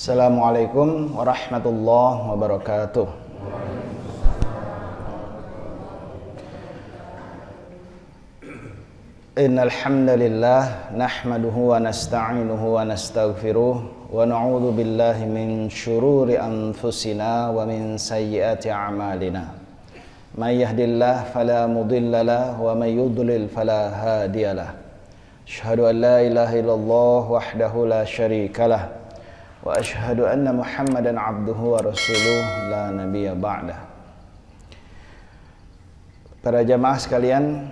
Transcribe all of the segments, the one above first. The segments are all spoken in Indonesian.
Assalamualaikum warahmatullahi wabarakatuh. Innal hamdalillah nahmaduhu wa nasta'inuhu wa nastaghfiruh wa na'udzu billahi min syururi anfusina wa min sayyiati a'malina. May yahdihillahu fala mudilla lahu wa may yudlil fala hadiyalah. Asyhadu an la ilaha illallah wahdahu la syarikalah wa asyhadu anna Muhammadan abduhu wa rasuluh la nabiyya ba'dah. Para jamaah sekalian,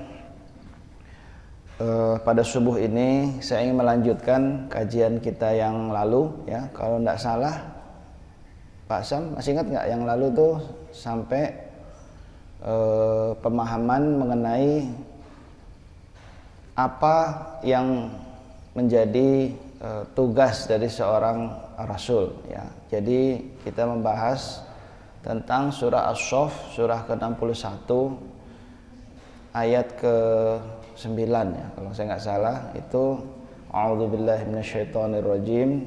pada subuh ini saya ingin melanjutkan kajian kita yang lalu ya. Kalau tidak salah Pak Sam masih ingat nggak yang lalu tuh sampai pemahaman mengenai apa yang menjadi tugas dari seorang rasul ya. Jadi kita membahas tentang surah As-Saff, surah ke-61 ayat ke-9 ya. Kalau saya nggak salah itu a'udzubillahi minasyaitonirrajim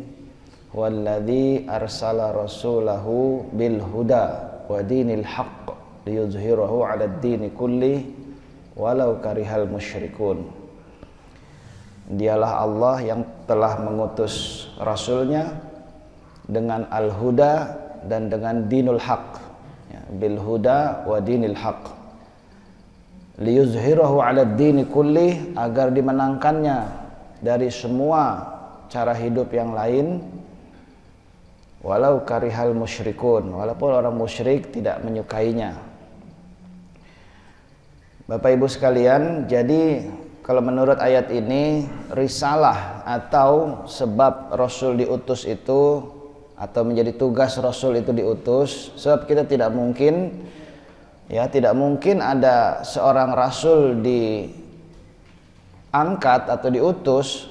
walladzi arsala rasulahu bil huda wa dinil haqq liyuzhirahu 'alad dini kulli walau karihal musyrikun. Dialah Allah yang telah mengutus Rasulnya dengan Al-Huda dan dengan Dinul Haq ya, Bil Huda wa Dinil Haq liyuzhirahu 'alad dini kulli, agar dimenangkannya dari semua cara hidup yang lain, walau karihal musyrikun, walaupun orang musyrik tidak menyukainya. Bapak Ibu sekalian, jadi kalau menurut ayat ini risalah atau sebab Rasul diutus itu atau menjadi tugas Rasul itu diutus, sebab kita tidak mungkin ada seorang Rasul diangkat atau diutus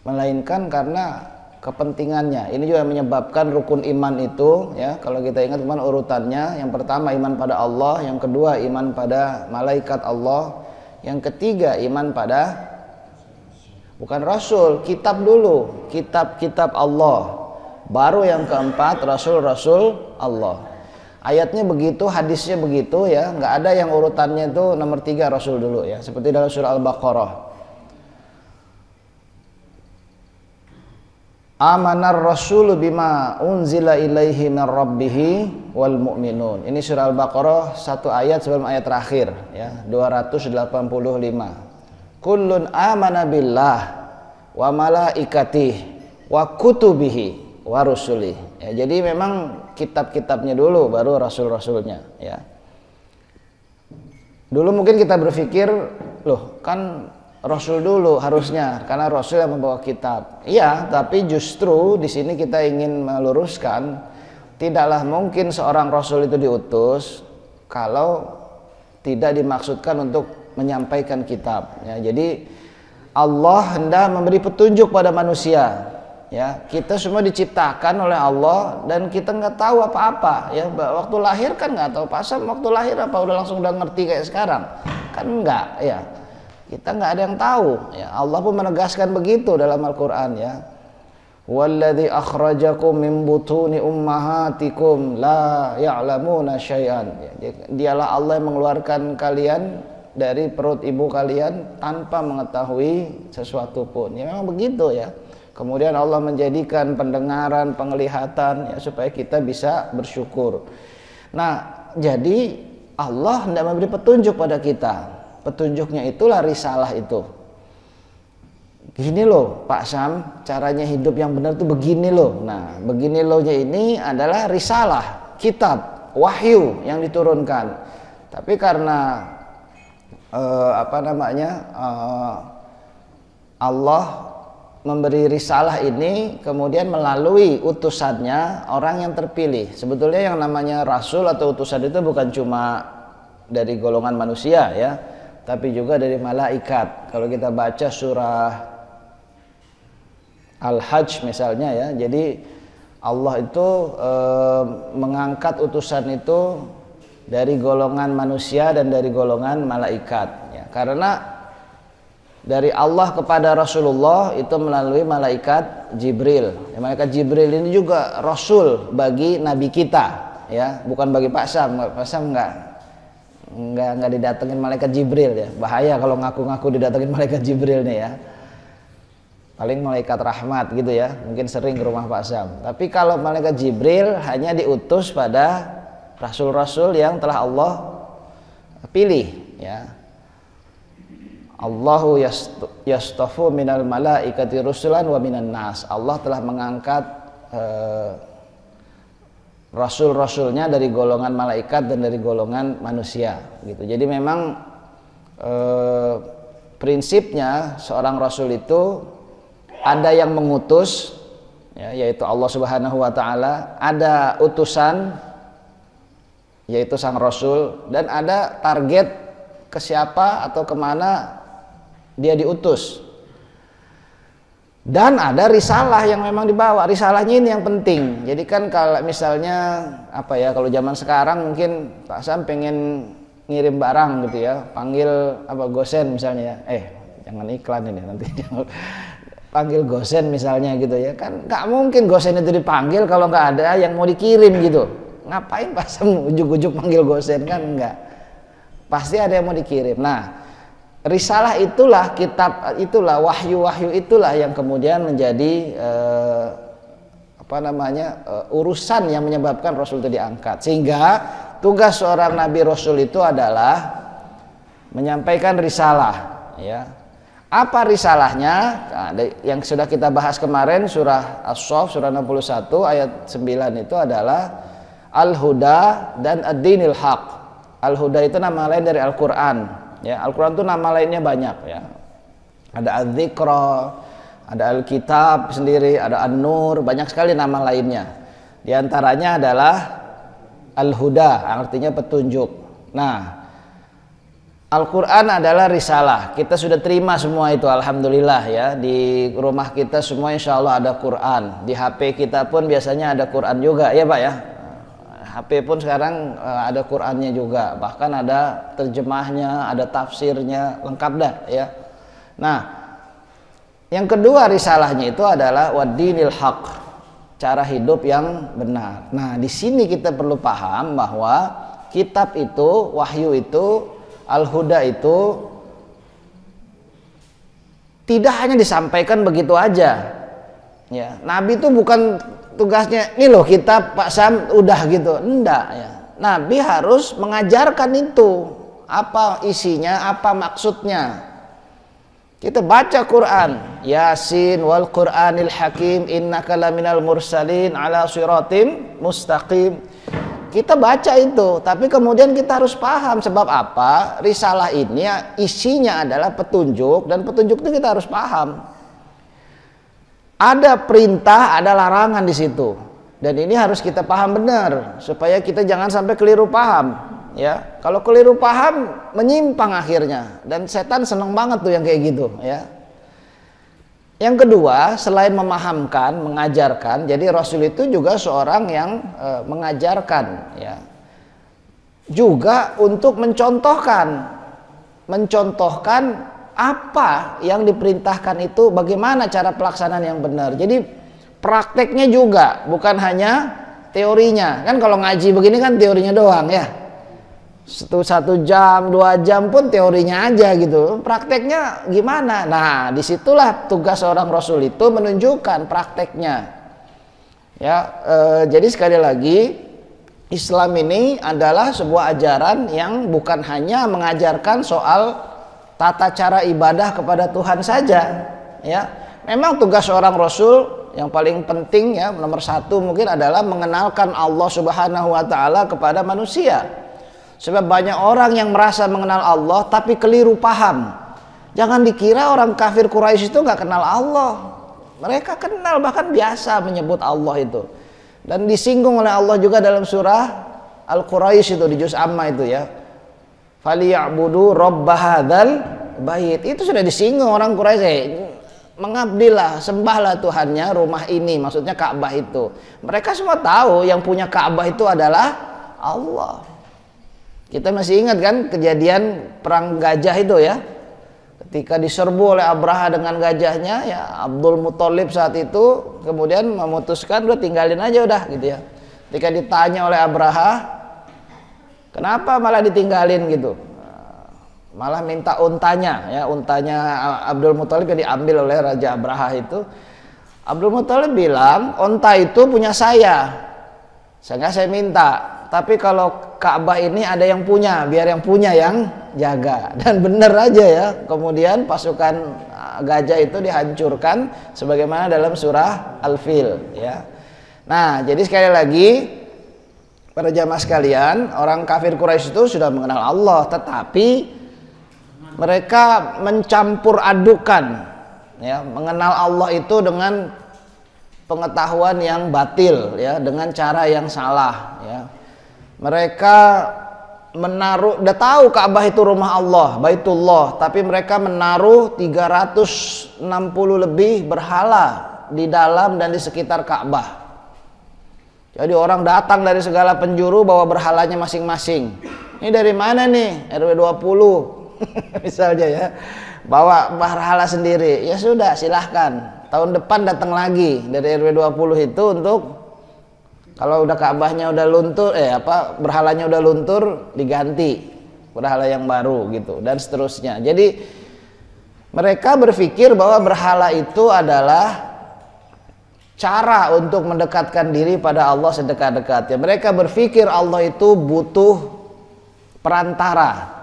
melainkan karena kepentingannya. Ini juga menyebabkan rukun iman itu ya, kalau kita ingat teman urutannya, yang pertama iman pada Allah, yang kedua iman pada malaikat Allah, yang ketiga iman pada bukan Rasul, kitab dulu, kitab-kitab Allah, baru yang keempat Rasul-Rasul Allah. Ayatnya begitu, hadisnya begitu ya, nggak ada yang urutannya itu nomor 3 Rasul dulu ya, seperti dalam surah Al-Baqarah. Amanar rasulu bima unzila ilaihi min rabbihi wal mu'minun. Ini surah Al-Baqarah satu ayat sebelum ayat terakhir ya, 285. Kullun amana billah wa malaikatihi wa kutubihi wa rusulih. Ya, jadi memang kitab-kitabnya dulu baru rasul-rasulnya ya. Dulu mungkin kita berpikir, loh kan Rasul dulu harusnya, karena Rasul yang membawa kitab. Iya, tapi justru di sini kita ingin meluruskan, tidaklah mungkin seorang Rasul itu diutus kalau tidak dimaksudkan untuk menyampaikan kitab. Ya, jadi Allah hendak memberi petunjuk pada manusia. Ya, kita semua diciptakan oleh Allah dan kita nggak tahu apa-apa. Ya, waktu lahir kan nggak tahu pasal waktu lahir apa udah langsung udah ngerti kayak sekarang, kan enggak ya. Kita nggak ada yang tahu ya. Allah pun menegaskan begitu dalam Al-Quran ya. Walladzi akhrajakum min butuni ummahatikum la ya'lamuna syai'an. Dialah Allah yang mengeluarkan kalian dari perut ibu kalian tanpa mengetahui sesuatu pun. Ya memang begitu ya. Kemudian Allah menjadikan pendengaran, penglihatan ya, supaya kita bisa bersyukur. Nah, jadi Allah hendak memberi petunjuk pada kita. Petunjuknya itulah risalah itu. Gini loh Pak Sam, caranya hidup yang benar tuh begini loh. Nah, begini lohnya ini adalah risalah, kitab, wahyu yang diturunkan. Tapi karena Allah memberi risalah ini kemudian melalui utusannya orang yang terpilih. Sebetulnya yang namanya rasul atau utusan itu bukan cuma dari golongan manusia ya, tapi juga dari malaikat. Kalau kita baca surah Al-Hajj misalnya ya, jadi Allah itu mengangkat utusan itu dari golongan manusia dan dari golongan malaikat ya, karena dari Allah kepada Rasulullah itu melalui malaikat Jibril. Ya, malaikat Jibril ini juga rasul bagi nabi kita, ya, bukan bagi Pak Sam. Pak Sam enggak didatengin malaikat Jibril ya. Bahaya kalau ngaku-ngaku didatengin malaikat Jibril nih ya. Paling malaikat rahmat gitu ya. Mungkin sering ke rumah Pak Sam. Tapi kalau malaikat Jibril hanya diutus pada rasul-rasul yang telah Allah pilih, ya. Allahu yastafu minal malaikati rusulan wa minan nas. Allah telah mengangkat rasul-rasulnya dari golongan malaikat dan dari golongan manusia gitu. Jadi memang prinsipnya seorang rasul itu ada yang mengutus, ya, yaitu Allah Subhanahu wa taala, ada utusan yaitu sang rasul, dan ada target ke siapa atau kemana dia diutus, dan ada risalah yang memang dibawa. Risalahnya ini yang penting. Jadi kan kalau misalnya apa ya, kalau zaman sekarang mungkin Pak Sam pengen ngirim barang gitu ya, panggil apa Gosen misalnya ya, jangan iklan ini nanti panggil Gosen misalnya gitu ya, kan nggak mungkin Gosen itu dipanggil kalau nggak ada yang mau dikirim gitu. Ngapain Pak Sam ujuk-ujuk panggil Gosen, kan enggak, pasti ada yang mau dikirim. Nah, risalah itulah, kitab itulah, wahyu-wahyu itulah yang kemudian menjadi urusan yang menyebabkan Rasul itu diangkat. Sehingga tugas seorang nabi rasul itu adalah menyampaikan risalah, ya. Apa risalahnya? Nah, yang sudah kita bahas kemarin, surah As-Saff surah 61 ayat 9 itu adalah Al-Huda dan Ad-Dinil Haq. Al-Huda itu nama lain dari Al-Qur'an. Ya, Al-Quran itu nama lainnya banyak ya. Ada Al-Dzikra, ada Al-Kitab sendiri, ada An-Nur, banyak sekali nama lainnya. Di antaranya adalah Al-Huda, artinya petunjuk. Nah, Al-Quran adalah risalah. Kita sudah terima semua itu, alhamdulillah ya. Di rumah kita semua insya Allah ada Quran. Di HP kita pun biasanya ada Quran juga, ya Pak ya. HP pun sekarang ada Qur'annya juga, bahkan ada terjemahnya, ada tafsirnya, lengkap dah ya. Nah, yang kedua risalahnya itu adalah waddinil haq, cara hidup yang benar. Nah, di sini kita perlu paham bahwa kitab itu, wahyu itu, al-huda itu tidak hanya disampaikan begitu aja. Ya, Nabi itu bukan tugasnya ini loh kitab Pak Sam udah gitu, enggak ya. Nabi harus mengajarkan itu, apa isinya, apa maksudnya. Kita baca Quran, Yasin wal Qur'anil Hakim innaka laminal mursalin ala siratim mustaqim. Kita baca itu, tapi kemudian kita harus paham sebab apa risalah ini isinya adalah petunjuk, dan petunjuk itu kita harus paham. Ada perintah, ada larangan di situ, dan ini harus kita paham benar supaya kita jangan sampai keliru paham. Ya, kalau keliru paham menyimpang akhirnya, dan setan seneng banget tuh yang kayak gitu. Ya. Yang kedua, selain memahamkan, mengajarkan, jadi Rasul itu juga seorang yang mengajarkan, ya, juga untuk mencontohkan apa yang diperintahkan itu, bagaimana cara pelaksanaan yang benar. Jadi prakteknya juga, bukan hanya teorinya. Kan kalau ngaji begini kan teorinya doang ya. 1 jam, 2 jam pun teorinya aja gitu. Prakteknya gimana? Nah, disitulah tugas seorang Rasul itu menunjukkan prakteknya. Ya, jadi sekali lagi Islam ini adalah sebuah ajaran yang bukan hanya mengajarkan soal tata cara ibadah kepada Tuhan saja, ya. Memang tugas seorang Rasul yang paling penting ya, nomor 1 mungkin adalah mengenalkan Allah Subhanahu wa taala kepada manusia. Sebab banyak orang yang merasa mengenal Allah tapi keliru paham. Jangan dikira orang kafir Quraisy itu nggak kenal Allah. Mereka kenal, bahkan biasa menyebut Allah itu. Dan disinggung oleh Allah juga dalam surah Al-Quraisy itu di juz Amma itu ya. Faliya'budu rabb hadzal bait. Itu sudah disinggung orang Quraisy. Mengabdilah, sembahlah Tuhannya rumah ini, maksudnya Ka'bah itu. Mereka semua tahu yang punya Ka'bah itu adalah Allah. Kita masih ingat kan kejadian perang gajah itu ya. Ketika diserbu oleh Abraha dengan gajahnya, ya Abdul Muthalib saat itu kemudian memutuskan udah tinggalin aja udah gitu ya. Ketika ditanya oleh Abraha, kenapa malah ditinggalin gitu? Malah minta untanya, ya untanya Abdul Muthalib yang diambil oleh Raja Abraha itu. Abdul Muthalib bilang, unta itu punya saya sehingga saya minta. Tapi kalau Ka'bah ini ada yang punya, biar yang punya yang jaga. Dan benar aja ya, kemudian pasukan gajah itu dihancurkan sebagaimana dalam surah Al-Fil ya. Nah, jadi sekali lagi para jamaah sekalian, orang kafir Quraisy itu sudah mengenal Allah, tetapi mereka mencampur adukan ya, mengenal Allah itu dengan pengetahuan yang batil ya, dengan cara yang salah ya. Mereka menaruh, udah tahu Ka'bah itu rumah Allah, Baitullah, tapi mereka menaruh 360 lebih berhala di dalam dan di sekitar Ka'bah. Jadi orang datang dari segala penjuru bawa berhalanya masing-masing. Ini dari mana nih? RW 20 misalnya ya. Bawa berhala sendiri. Ya sudah, silahkan. Tahun depan datang lagi dari RW 20 itu untuk, kalau udah Ka'bahnya udah luntur, berhalanya udah luntur, diganti berhala yang baru gitu, dan seterusnya. Jadi mereka berpikir bahwa berhala itu adalah cara untuk mendekatkan diri pada Allah sedekat-dekatnya. Mereka berpikir Allah itu butuh perantara.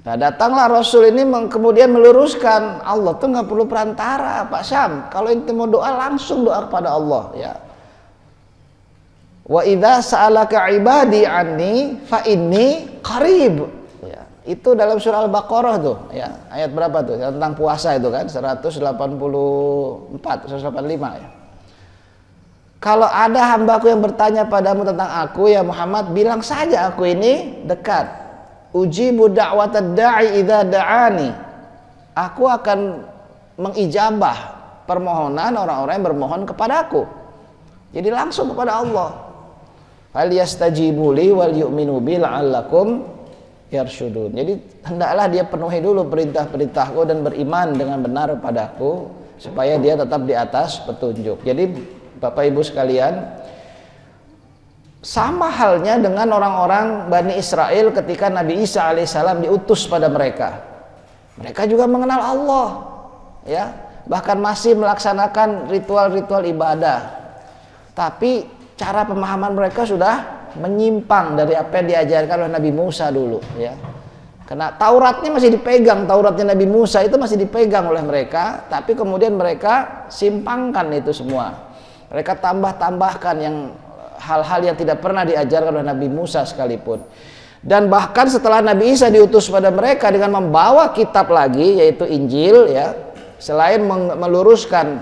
Nah, datanglah Rasul ini kemudian meluruskan, Allah tuh nggak perlu perantara, Pak Syam. Kalau ente mau doa, langsung doa kepada Allah ya. Wa idza sa'alaka ibadi anni fa inni qarib. Ya, itu dalam surah Al-Baqarah tuh, ya. Ayat berapa tuh? Tentang puasa itu kan, 184, 185 ya. Kalau ada hambaku yang bertanya padamu tentang aku ya Muhammad, bilang saja aku ini dekat. Ujibu da'watad da'i idza da'ani. Aku akan mengijabah permohonan orang-orang yang bermohon kepadaku. Jadi langsung kepada Allah. Hal yastajibu li wal yu'minu bi la'allakum yarsyudun. Jadi hendaklah dia penuhi dulu perintah-perintahku dan beriman dengan benar padaku supaya dia tetap di atas petunjuk. Jadi Bapak Ibu sekalian, sama halnya dengan orang-orang Bani Israel ketika Nabi Isa alaihissalam diutus pada mereka. Mereka juga mengenal Allah ya, bahkan masih melaksanakan ritual-ritual ibadah. Tapi cara pemahaman mereka sudah menyimpang dari apa yang diajarkan oleh Nabi Musa dulu ya. Karena Tauratnya masih dipegang, Tauratnya Nabi Musa itu masih dipegang oleh mereka, tapi kemudian mereka simpangkan itu semua. Mereka tambah-tambahkan yang hal-hal yang tidak pernah diajarkan oleh Nabi Musa sekalipun. Dan bahkan setelah Nabi Isa diutus pada mereka dengan membawa kitab lagi, yaitu Injil ya, selain meluruskan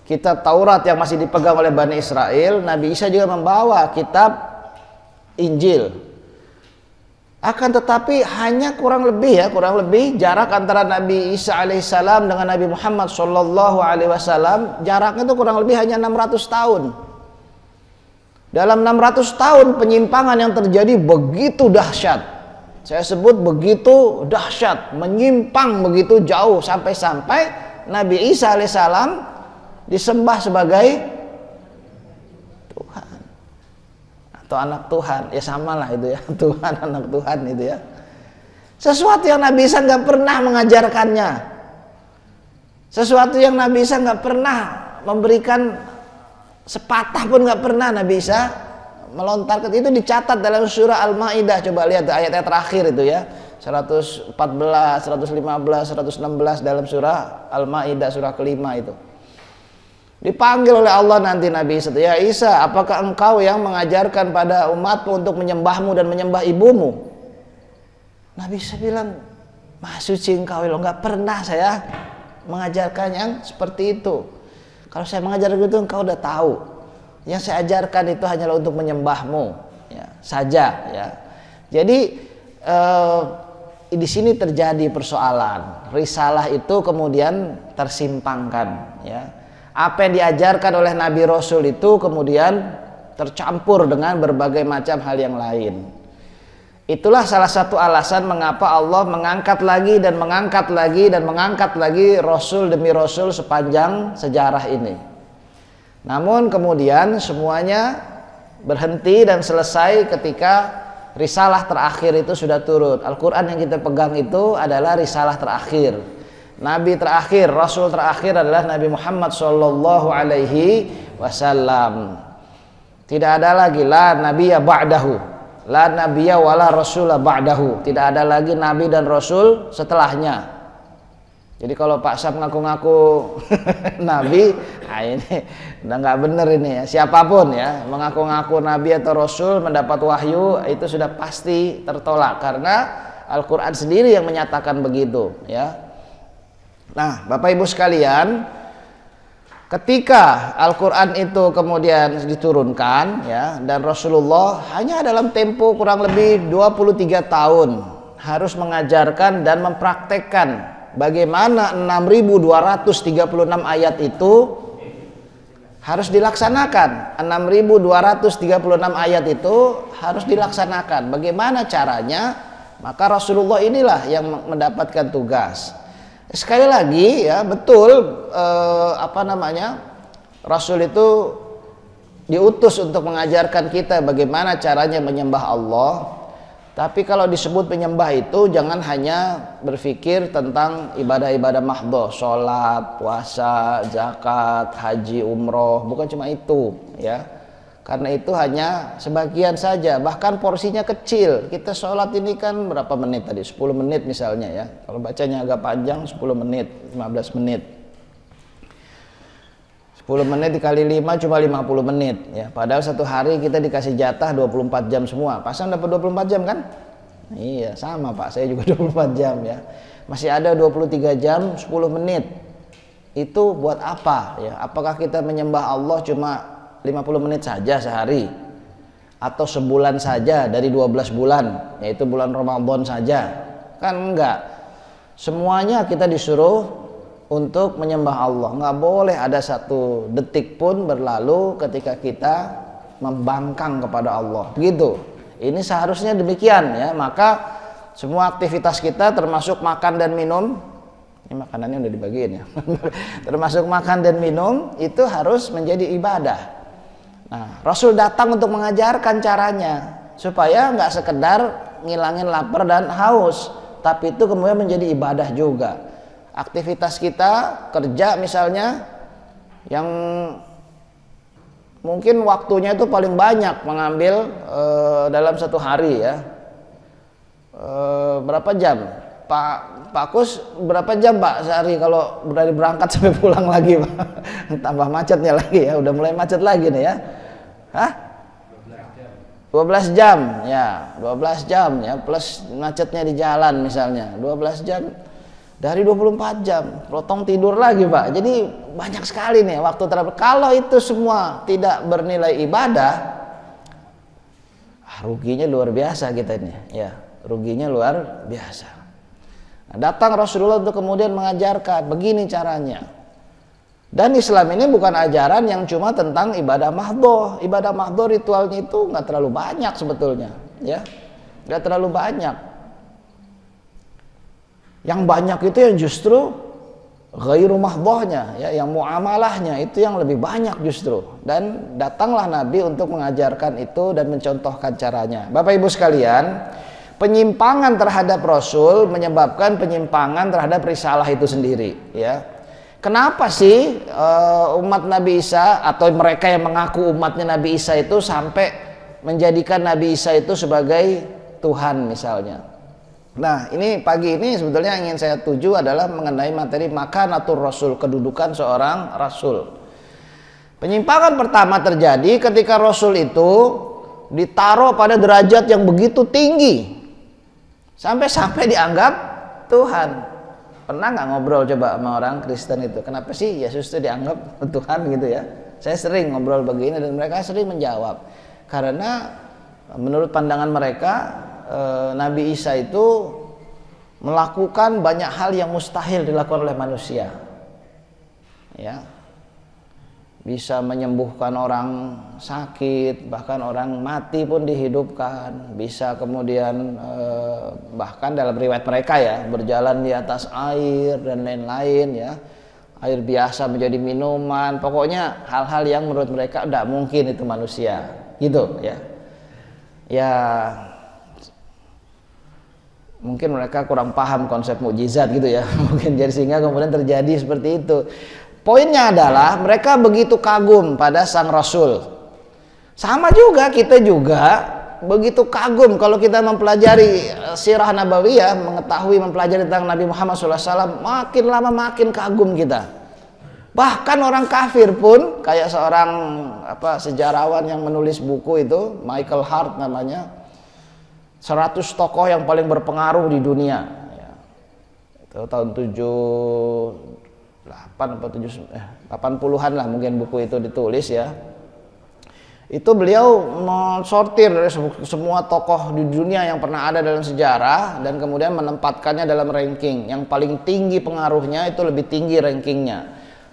kitab Taurat yang masih dipegang oleh Bani Israel, Nabi Isa juga membawa kitab Injil. Akan tetapi hanya kurang lebih jarak antara Nabi Isa alaihissalam dengan Nabi Muhammad sallallahu alaihi wasallam, jaraknya itu kurang lebih hanya 600 tahun. Dalam 600 tahun penyimpangan yang terjadi begitu dahsyat. Saya sebut begitu dahsyat, menyimpang begitu jauh sampai-sampai Nabi Isa alaihissalam disembah sebagai Tuhan atau anak Tuhan, ya samalah itu ya, Tuhan anak Tuhan itu ya. Sesuatu yang Nabi Isa nggak pernah mengajarkannya, sesuatu yang Nabi Isa nggak pernah memberikan, sepatah pun nggak pernah Nabi Isa melontarkan. Itu dicatat dalam surah Al-Maidah, coba lihat ayat-ayat terakhir itu ya, 114, 115, 116 dalam surah Al-Maidah, surah kelima itu. Dipanggil oleh Allah nanti Nabi Isa, ya Isa, apakah engkau yang mengajarkan pada umatmu untuk menyembahmu dan menyembah ibumu? Nabi Isa bilang, Maha suci engkau, nggak pernah saya mengajarkan yang seperti itu. Kalau saya mengajarkan itu engkau udah tahu. Yang saya ajarkan itu hanyalah untuk menyembahmu ya, saja ya. Jadi di sini terjadi persoalan. Risalah itu kemudian tersimpangkan ya. Apa yang diajarkan oleh Nabi Rasul itu kemudian tercampur dengan berbagai macam hal yang lain. Itulah salah satu alasan mengapa Allah mengangkat lagi dan mengangkat lagi dan mengangkat lagi rasul demi rasul sepanjang sejarah ini. Namun kemudian semuanya berhenti dan selesai ketika risalah terakhir itu sudah turun. Al-Quran yang kita pegang itu adalah risalah terakhir. Nabi terakhir, rasul terakhir adalah Nabi Muhammad sallallahu alaihi wasallam. Tidak ada lagi la nabiyya ba'dahu. La nabiyya wala rasula ba'dahu. Tidak ada lagi nabi dan rasul setelahnya. Jadi kalau Pak Sam ngaku-ngaku nabi, nah ini udah nggak bener ini ya. Siapapun ya mengaku-ngaku nabi atau rasul mendapat wahyu itu sudah pasti tertolak karena Al-Qur'an sendiri yang menyatakan begitu ya. Nah, Bapak Ibu sekalian, ketika Al-Quran itu kemudian diturunkan ya, dan Rasulullah hanya dalam tempo kurang lebih 23 tahun harus mengajarkan dan mempraktekkan bagaimana 6.236 ayat itu harus dilaksanakan. 6.236 ayat itu harus dilaksanakan. Bagaimana caranya? Maka Rasulullah inilah yang mendapatkan tugas. Sekali lagi ya, betul Rasul itu diutus untuk mengajarkan kita bagaimana caranya menyembah Allah. Tapi kalau disebut penyembah itu jangan hanya berpikir tentang ibadah-ibadah mahdhah, sholat, puasa, zakat, haji, umroh, bukan cuma itu ya. Karena itu hanya sebagian saja, bahkan porsinya kecil. Kita sholat ini kan berapa menit tadi? 10 menit misalnya ya. Kalau bacanya agak panjang 10 menit, 15 menit. 10 menit dikali 5 cuma 50 menit ya. Padahal satu hari kita dikasih jatah 24 jam semua. Pasang dapat 24 jam kan? Iya, sama Pak, saya juga 24 jam ya. Masih ada 23 jam 10 menit. Itu buat apa ya? Apakah kita menyembah Allah cuma 50 menit saja sehari? Atau sebulan saja dari 12 bulan, yaitu bulan Ramadan saja? Kan enggak. Semuanya kita disuruh untuk menyembah Allah. Nggak boleh ada satu detik pun berlalu ketika kita membangkang kepada Allah. Begitu. Ini seharusnya demikian ya. Maka semua aktivitas kita termasuk makan dan minum, ini makanannya udah dibagiin ya. Termasuk makan dan minum itu harus menjadi ibadah. Nah, Rasul datang untuk mengajarkan caranya supaya nggak sekedar ngilangin lapar dan haus, tapi itu kemudian menjadi ibadah juga. Aktivitas kita kerja misalnya yang mungkin waktunya itu paling banyak mengambil dalam satu hari ya, berapa jam Pak Kus, berapa jam Pak sehari kalau dari berangkat sampai pulang lagi Pak? Tambah macetnya lagi ya, udah mulai macet lagi nih ya. Hah? 12 jam ya, 12 jam ya, plus macetnya di jalan misalnya 12 jam dari 24 jam, potong tidur lagi Pak. Jadi banyak sekali nih waktu terlalu. Kalau itu semua tidak bernilai ibadah, ruginya luar biasa kita ini ya, ruginya luar biasa. Nah, datang Rasulullah untuk kemudian mengajarkan begini caranya. Dan Islam ini bukan ajaran yang cuma tentang ibadah mahdhah. Ibadah mahdhah ritualnya itu nggak terlalu banyak sebetulnya ya, nggak terlalu banyak. Yang banyak itu yang justru ghairu mahdhahnya ya, yang muamalahnya itu yang lebih banyak justru. Dan datanglah Nabi untuk mengajarkan itu dan mencontohkan caranya. Bapak Ibu sekalian, penyimpangan terhadap Rasul menyebabkan penyimpangan terhadap risalah itu sendiri ya. Kenapa sih umat Nabi Isa atau mereka yang mengaku umatnya Nabi Isa itu sampai menjadikan Nabi Isa itu sebagai Tuhan misalnya? Nah, ini pagi ini sebetulnya yang ingin saya tuju adalah mengenai materi makanatur Rasul, kedudukan seorang Rasul. Penyimpangan pertama terjadi ketika Rasul itu ditaruh pada derajat yang begitu tinggi sampai dianggap Tuhan. Pernah nggak ngobrol coba sama orang Kristen itu, kenapa sih Yesus itu dianggap Tuhan gitu ya? Saya sering ngobrol begini dan mereka sering menjawab karena menurut pandangan mereka Nabi Isa itu melakukan banyak hal yang mustahil dilakukan oleh manusia ya. bisa menyembuhkan orang sakit, bahkan orang mati pun dihidupkan, bisa kemudian bahkan dalam riwayat mereka ya, berjalan di atas air dan lain-lain ya, air biasa menjadi minuman, pokoknya hal-hal yang menurut mereka tidak mungkin itu manusia gitu ya. Ya mungkin mereka kurang paham konsep mukjizat gitu ya mungkin, jadi sehingga kemudian terjadi seperti itu. Poinnya adalah mereka begitu kagum pada sang Rasul. Sama juga kita juga begitu kagum kalau kita mempelajari sirah nabawiyah, mengetahui mempelajari tentang Nabi Muhammad SAW, makin lama makin kagum kita. Bahkan orang kafir pun, kayak seorang sejarawan yang menulis buku itu, Michael Hart namanya, 100 tokoh yang paling berpengaruh di dunia ya. Itu tahun 80-an lah mungkin buku itu ditulis ya. Itu beliau mensortir dari semua tokoh di dunia yang pernah ada dalam sejarah dan kemudian menempatkannya dalam ranking. Yang paling tinggi pengaruhnya itu lebih tinggi rankingnya.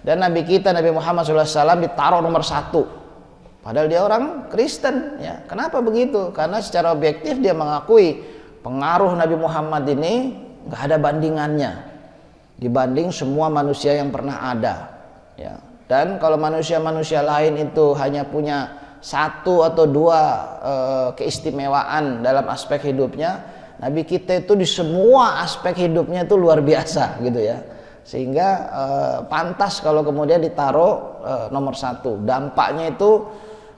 Dan Nabi kita, Nabi Muhammad SAW ditaruh nomor 1. Padahal dia orang Kristen ya. Kenapa begitu? Karena secara objektif dia mengakui pengaruh Nabi Muhammad ini nggak ada bandingannya dibanding semua manusia yang pernah ada ya. Dan kalau manusia-manusia lain itu hanya punya 1 atau 2 keistimewaan dalam aspek hidupnya, Nabi kita itu di semua aspek hidupnya itu luar biasa gitu ya. Sehingga pantas kalau kemudian ditaruh nomor 1. Dampaknya itu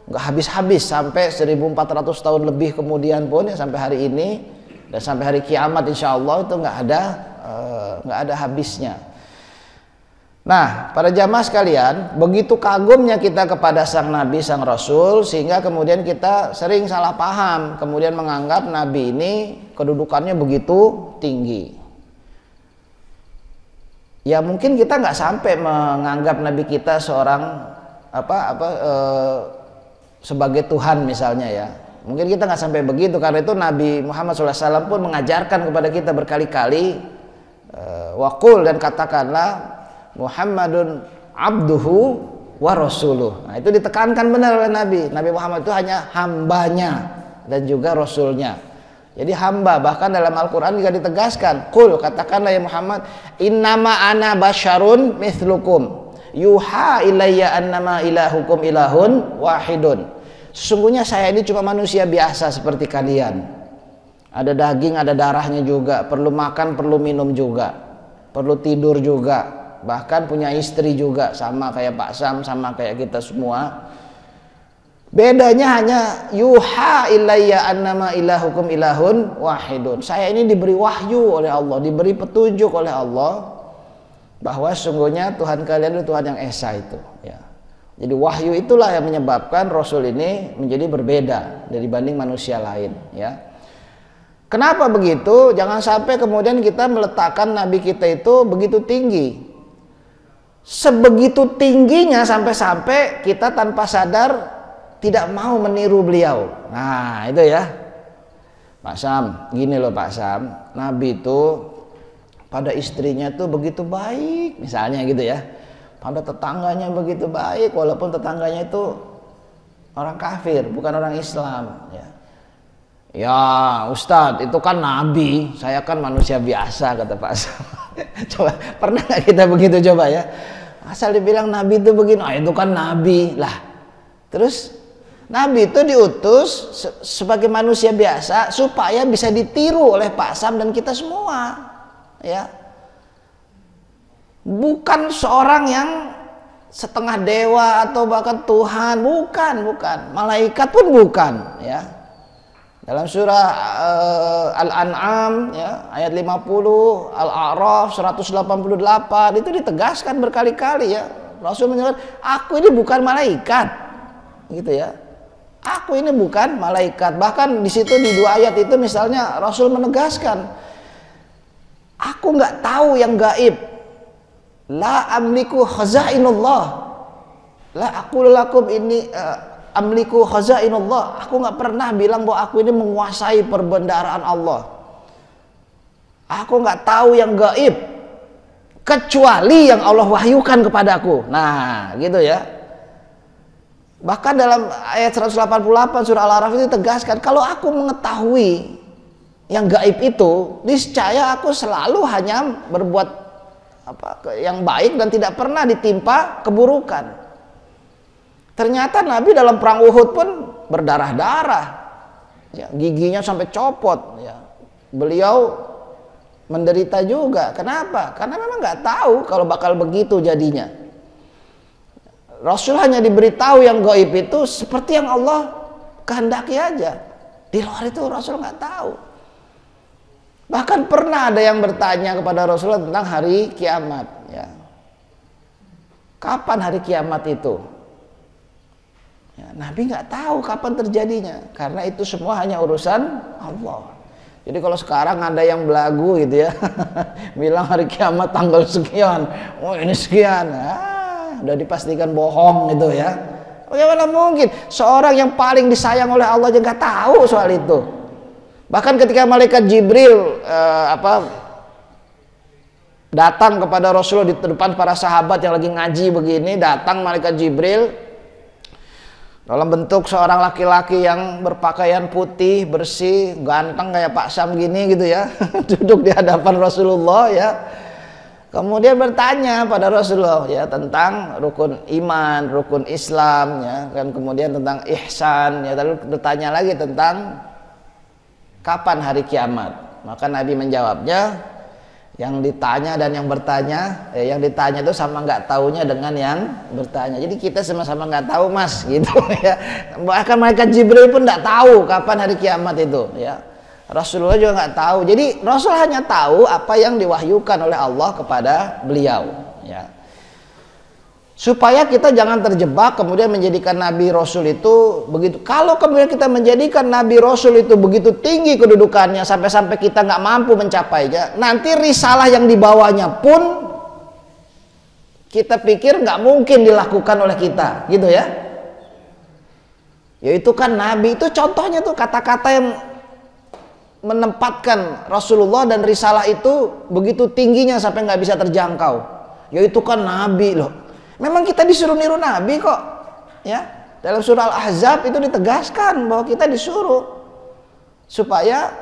nggak habis-habis sampai 1400 tahun lebih kemudian pun ya, sampai hari ini dan sampai hari kiamat insya Allah itu nggak ada habisnya. Nah, para jamaah sekalian, begitu kagumnya kita kepada sang Nabi, sang Rasul, sehingga kemudian kita sering salah paham, kemudian menganggap Nabi ini kedudukannya begitu tinggi. Ya mungkin kita nggak sampai menganggap Nabi kita seorang sebagai Tuhan misalnya ya. Mungkin kita nggak sampai begitu, karena itu Nabi Muhammad SAW pun mengajarkan kepada kita berkali-kali, waqul, dan katakanlah Muhammadun abduhu wa rasuluh. Nah, itu ditekankan benar oleh Nabi. Nabi Muhammad itu hanya hambanya dan juga rasulnya. Jadi hamba, bahkan dalam Al-Quran juga ditegaskan, qul, katakanlah ya Muhammad, innama ana basyarun mithlukum yuha ilayya annama ilahukum ilahun wahidun. Sesungguhnya saya ini cuma manusia biasa seperti kalian. Ada daging, ada darahnya juga, perlu makan, perlu minum juga, perlu tidur juga, bahkan punya istri juga, sama kayak Pak Sam, sama kayak kita semua. Bedanya hanya yuha ilayya annama ilahukum ilahun wahidun. Saya ini diberi wahyu oleh Allah, diberi petunjuk oleh Allah bahwa sesungguhnya Tuhan kalian itu Tuhan yang esa itu ya. Jadi wahyu itulah yang menyebabkan Rasul ini menjadi berbeda dibanding manusia lain ya. Kenapa begitu? Jangan sampai kemudian kita meletakkan Nabi kita itu begitu tinggi, sebegitu tingginya sampai-sampai kita tanpa sadar tidak mau meniru beliau. Nah itu ya Pak Sam, gini loh Pak Sam, Nabi itu pada istrinya tuh begitu baik misalnya gitu ya, pada tetangganya begitu baik walaupun tetangganya itu orang kafir, bukan orang Islam ya. Ya Ustadz, itu kan Nabi, saya kan manusia biasa, kata Pak Sam. Coba, pernah gak kita begitu coba ya? Asal dibilang Nabi itu begini, itu kan Nabi lah. Terus Nabi itu diutus sebagai manusia biasa supaya bisa ditiru oleh Pak Sam dan kita semua ya. Bukan seorang yang setengah dewa atau bahkan Tuhan, bukan. Malaikat pun bukan ya. Dalam surah Al-An'am ya, ayat 50, Al-A'raf 188 itu ditegaskan berkali-kali ya. Rasul menyatakan, aku ini bukan malaikat. Gitu ya. Aku ini bukan malaikat. Bahkan di situ di 2 ayat itu misalnya Rasul menegaskan, aku nggak tahu yang gaib. La amliku khazainullah. La aqulu lakum ini amliku khazainullah. Aku nggak pernah bilang bahwa aku ini menguasai perbendaharaan Allah. Aku nggak tahu yang gaib kecuali yang Allah wahyukan kepadaku. Nah, gitu ya. Bahkan dalam ayat 188 surah Al-A'raf itu tegaskan, kalau aku mengetahui yang gaib itu, niscaya aku selalu hanya berbuat yang baik dan tidak pernah ditimpa keburukan. Ternyata Nabi dalam perang Uhud pun berdarah-darah, ya, giginya sampai copot, ya. Beliau menderita juga. Kenapa? Karena memang nggak tahu kalau bakal begitu jadinya. Rasul hanya diberitahu yang gaib itu seperti yang Allah kehendaki aja. Di luar itu Rasul nggak tahu. Bahkan pernah ada yang bertanya kepada Rasulullah tentang hari kiamat. Ya. Kapan hari kiamat itu? Ya, Nabi nggak tahu kapan terjadinya. Karena itu semua hanya urusan Allah. Jadi kalau sekarang ada yang belagu gitu ya, bilang hari kiamat tanggal sekian, oh ini sekian. Udah dipastikan bohong gitu ya. Bagaimana mungkin seorang yang paling disayang oleh Allah aja nggak tahu soal itu. Bahkan ketika malaikat Jibril datang kepada Rasulullah di depan para sahabat yang lagi ngaji begini, datang malaikat Jibril dalam bentuk seorang laki-laki yang berpakaian putih, bersih, ganteng kayak Pak Sam gini gitu ya, duduk di hadapan Rasulullah ya. Kemudian bertanya pada Rasulullah ya tentang rukun iman, rukun Islam ya, dan kemudian tentang ihsan ya, lalu bertanya lagi tentang kapan hari kiamat. Maka Nabi menjawabnya, yang ditanya dan yang bertanya, yang ditanya itu sama nggak taunya dengan yang bertanya. Jadi kita sama-sama nggak tahu mas gitu ya. Bahkan malaikat Jibril pun nggak tahu kapan hari kiamat itu ya. Rasulullah juga nggak tahu. Jadi Rasul hanya tahu apa yang diwahyukan oleh Allah kepada beliau ya. Supaya kita jangan terjebak kemudian menjadikan Nabi Rasul itu begitu. Kalau kemudian kita menjadikan Nabi Rasul itu begitu tinggi kedudukannya sampai-sampai kita nggak mampu mencapainya, nanti risalah yang dibawanya pun kita pikir nggak mungkin dilakukan oleh kita, gitu ya. Yaitu kan Nabi itu contohnya tuh kata-kata yang menempatkan Rasulullah dan risalah itu begitu tingginya sampai nggak bisa terjangkau. Yaitu kan Nabi loh. Memang kita disuruh niru Nabi kok, ya. Dalam surah Al-Ahzab itu ditegaskan bahwa kita disuruh supaya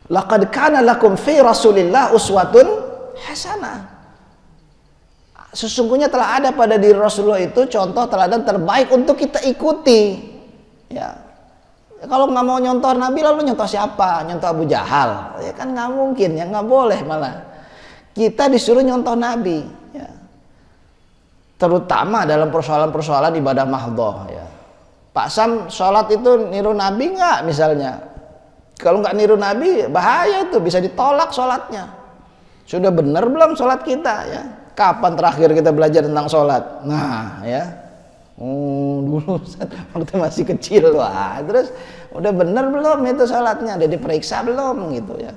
laqad kana lakum fi Rasulillah uswatun hasanah. Sesungguhnya telah ada pada diri Rasulullah itu contoh teladan terbaik untuk kita ikuti, ya. Kalau nggak mau nyontoh Nabi lalu nyontoh siapa? Nyontoh Abu Jahal? Ya kan nggak mungkin, ya nggak boleh malah. Kita disuruh nyontoh Nabi, ya. Terutama dalam persoalan-persoalan ibadah mahdhah, ya. Pak Sam sholat itu niru Nabi nggak misalnya? Kalau nggak niru Nabi bahaya itu, bisa ditolak sholatnya. Sudah benar belum sholat kita, ya? Kapan terakhir kita belajar tentang sholat? Nah, ya. Dulu waktu masih kecil, wah, terus udah bener belum itu sholatnya, udah diperiksa belum gitu ya.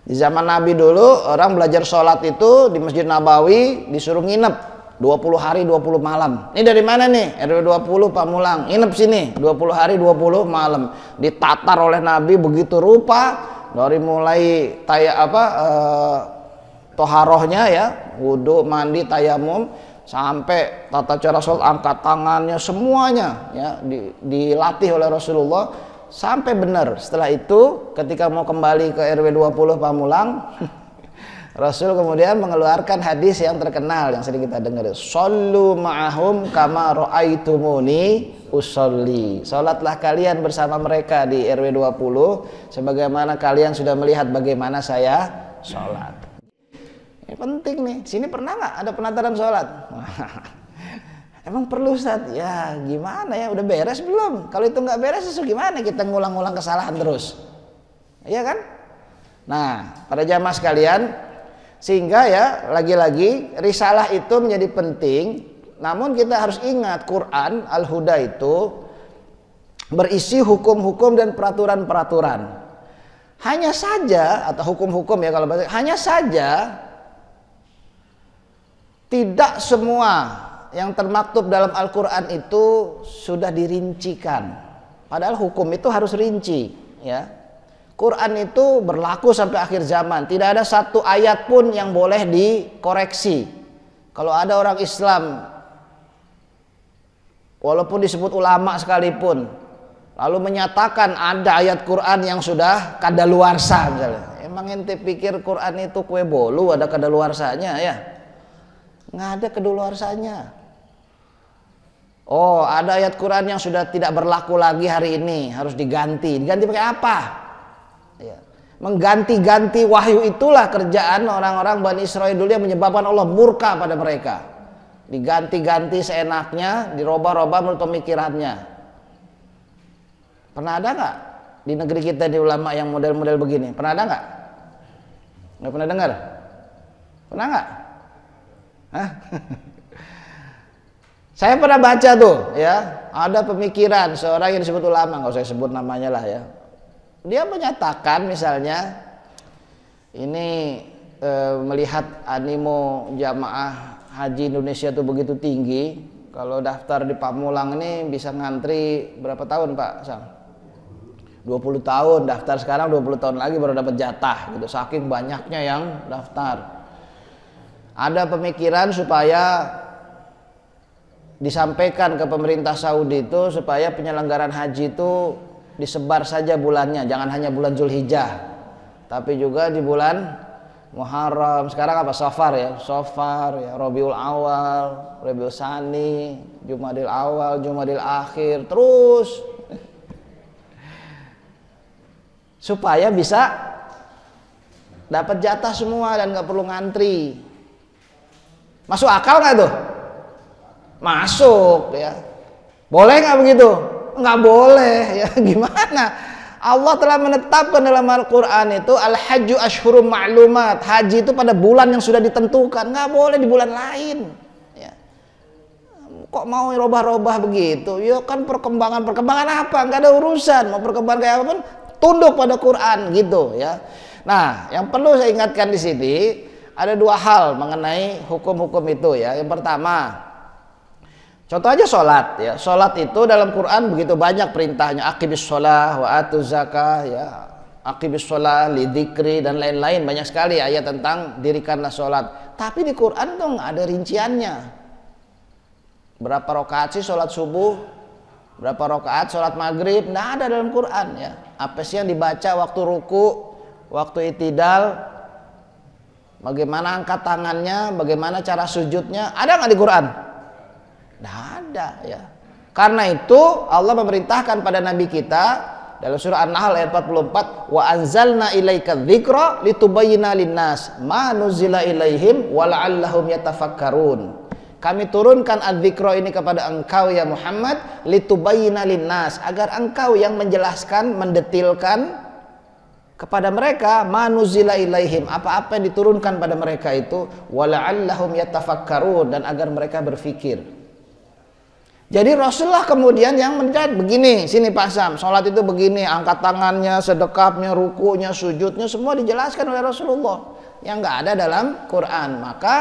Di zaman Nabi dulu orang belajar sholat itu di Masjid Nabawi disuruh nginep 20 hari 20 malam. Ini dari mana nih? RW 20 Pamulang, nginep sini 20 hari 20 malam. Ditatar oleh Nabi begitu rupa, dari mulai toharohnya ya, wudhu, mandi, tayamum, sampai tata cara sholat, angkat tangannya, semuanya ya dilatih oleh Rasulullah sampai benar. Setelah itu ketika mau kembali ke RW 20 Pamulang, Rasul kemudian mengeluarkan hadis yang terkenal yang sering kita dengar, shollu ma'ahum kama ra'aitumuni usolli. Salatlah kalian bersama mereka di RW 20 sebagaimana kalian sudah melihat bagaimana saya sholat. Ini penting nih. Sini pernah nggak ada penataran sholat? Emang perlu Ustaz? Ya gimana ya, udah beres belum? Kalau itu nggak beres, itu gimana kita ngulang-ngulang kesalahan terus? Iya kan? Nah, para jamaah sekalian, sehingga ya lagi-lagi risalah itu menjadi penting. Namun kita harus ingat Quran Al-Huda itu berisi hukum-hukum dan peraturan-peraturan. Hanya saja, atau hukum-hukum ya kalau bahasa, hanya saja tidak semua yang termaktub dalam Al-Quran itu sudah dirincikan. Padahal hukum itu harus rinci, ya. Quran itu berlaku sampai akhir zaman. Tidak ada satu ayat pun yang boleh dikoreksi. Kalau ada orang Islam walaupun disebut ulama sekalipun, lalu menyatakan ada ayat Quran yang sudah kadaluarsa misalnya. Emang ente pikir Quran itu kue bolu ada kadaluarsanya ya? Nggak ada kadaluarsanya. Oh, ada ayat Quran yang sudah tidak berlaku lagi hari ini, harus diganti. Diganti pakai apa? Ya. Mengganti-ganti wahyu itulah kerjaan orang-orang Bani Israil dulu yang menyebabkan Allah murka pada mereka. Diganti-ganti seenaknya, dirubah-rubah menurut pemikirannya. Pernah ada nggak di negeri kita di ulama yang model-model begini? Pernah ada nggak? Nggak pernah dengar? Pernah nggak? Hah? Saya pernah baca tuh, ya, ada pemikiran seorang yang disebut ulama, nggak usah sebut namanya lah ya. Dia menyatakan misalnya ini melihat animo jamaah haji Indonesia itu begitu tinggi, kalau daftar di Pamulang ini bisa ngantri berapa tahun Pak Sam? 20 tahun, daftar sekarang 20 tahun lagi baru dapat jatah gitu, saking banyaknya yang daftar. Ada pemikiran supaya disampaikan ke pemerintah Saudi itu supaya penyelenggaraan haji itu disebar saja bulannya, jangan hanya bulan Zulhijjah, tapi juga di bulan Muharram. Sekarang apa? Safar ya, Rabiul Awal, Rabiul Tsani, Jumadil Awal, Jumadil Akhir, terus supaya bisa dapat jatah semua dan nggak perlu ngantri. Masuk akal nggak tuh? Masuk ya. Boleh nggak begitu? Nggak boleh ya. Gimana? Allah telah menetapkan dalam Al-Quran itu al-hajju ashhurum ma'lumat, haji itu pada bulan yang sudah ditentukan, nggak boleh di bulan lain ya. Kok mau robah-robah begitu? Ya kan perkembangan apa? Nggak ada urusan, mau perkembangan kayak apapun tunduk pada Quran gitu ya. Nah, yang perlu saya ingatkan di sini ada dua hal mengenai hukum-hukum itu ya. Yang pertama, contoh aja sholat ya. Sholat itu dalam Quran begitu banyak perintahnya. Aqibis sholah wa atuz zakah ya. Aqibis sholah lidzikri dan lain-lain. Banyak sekali ayat tentang dirikanlah sholat. Tapi di Quran tuh nggak ada rinciannya. Berapa rakaat sih sholat subuh? Berapa rakaat sholat maghrib? Nggak ada dalam Quran ya. Apa sih yang dibaca waktu ruku, waktu itidal? Bagaimana angkat tangannya? Bagaimana cara sujudnya? Ada nggak di Quran? Tidak ada ya. Karena itu Allah memerintahkan pada Nabi kita dalam surah An-Nahl ayat 44, wa anzalna ilaika dzikra litubayyina linnas ma nuzila ilaihim wa la'allahum yatafakkarun. Kami turunkan adzikra ini kepada engkau ya Muhammad litubayyina linnas, agar engkau yang menjelaskan, mendetilkan kepada mereka manuzila ilaihim, apa-apa yang diturunkan pada mereka itu, wala'allahum yatafakkarun, dan agar mereka berfikir. Jadi Rasulullah kemudian yang menjadi begini, sini Pak Sam, sholat itu begini, angkat tangannya, sedekapnya, rukunya, sujudnya, semua dijelaskan oleh Rasulullah yang nggak ada dalam Quran. Maka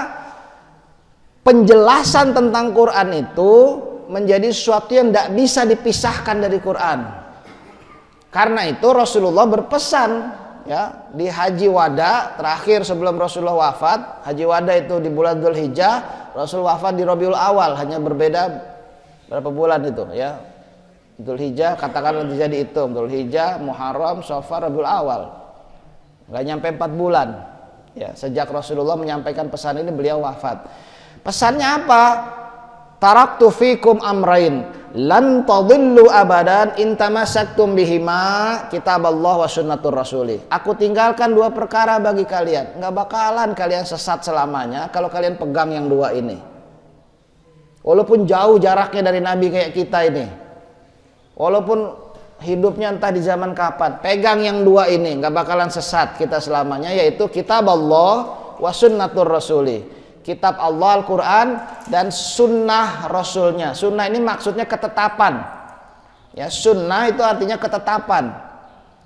penjelasan tentang Quran itu menjadi sesuatu yang tidak bisa dipisahkan dari Quran. Karena itu Rasulullah berpesan ya di Haji Wada terakhir sebelum Rasulullah wafat. Haji Wada itu di bulan Dzulhijjah, Rasul wafat di Rabiul Awal, hanya berbeda berapa bulan itu ya. Dzulhijjah katakanlah jadi itu Dzulhijjah, Muharram, Safar, Rabiul Awal. Enggak nyampe 4 bulan. Ya, sejak Rasulullah menyampaikan pesan ini beliau wafat. Pesannya apa? Taraktu fikum amrain lan tadillu abadan in tamassaktum bihima kitaballah wa sunnatur rasuli. Aku tinggalkan dua perkara bagi kalian, nggak bakalan kalian sesat selamanya kalau kalian pegang yang dua ini. Walaupun jauh jaraknya dari Nabi kayak kita ini, walaupun hidupnya entah di zaman kapan, pegang yang dua ini, nggak bakalan sesat kita selamanya, yaitu kitaballah wa sunnatur rasuli. Kitab Allah Al-Quran dan sunnah Rasulnya. Sunnah ini maksudnya ketetapan ya, sunnah itu artinya ketetapan.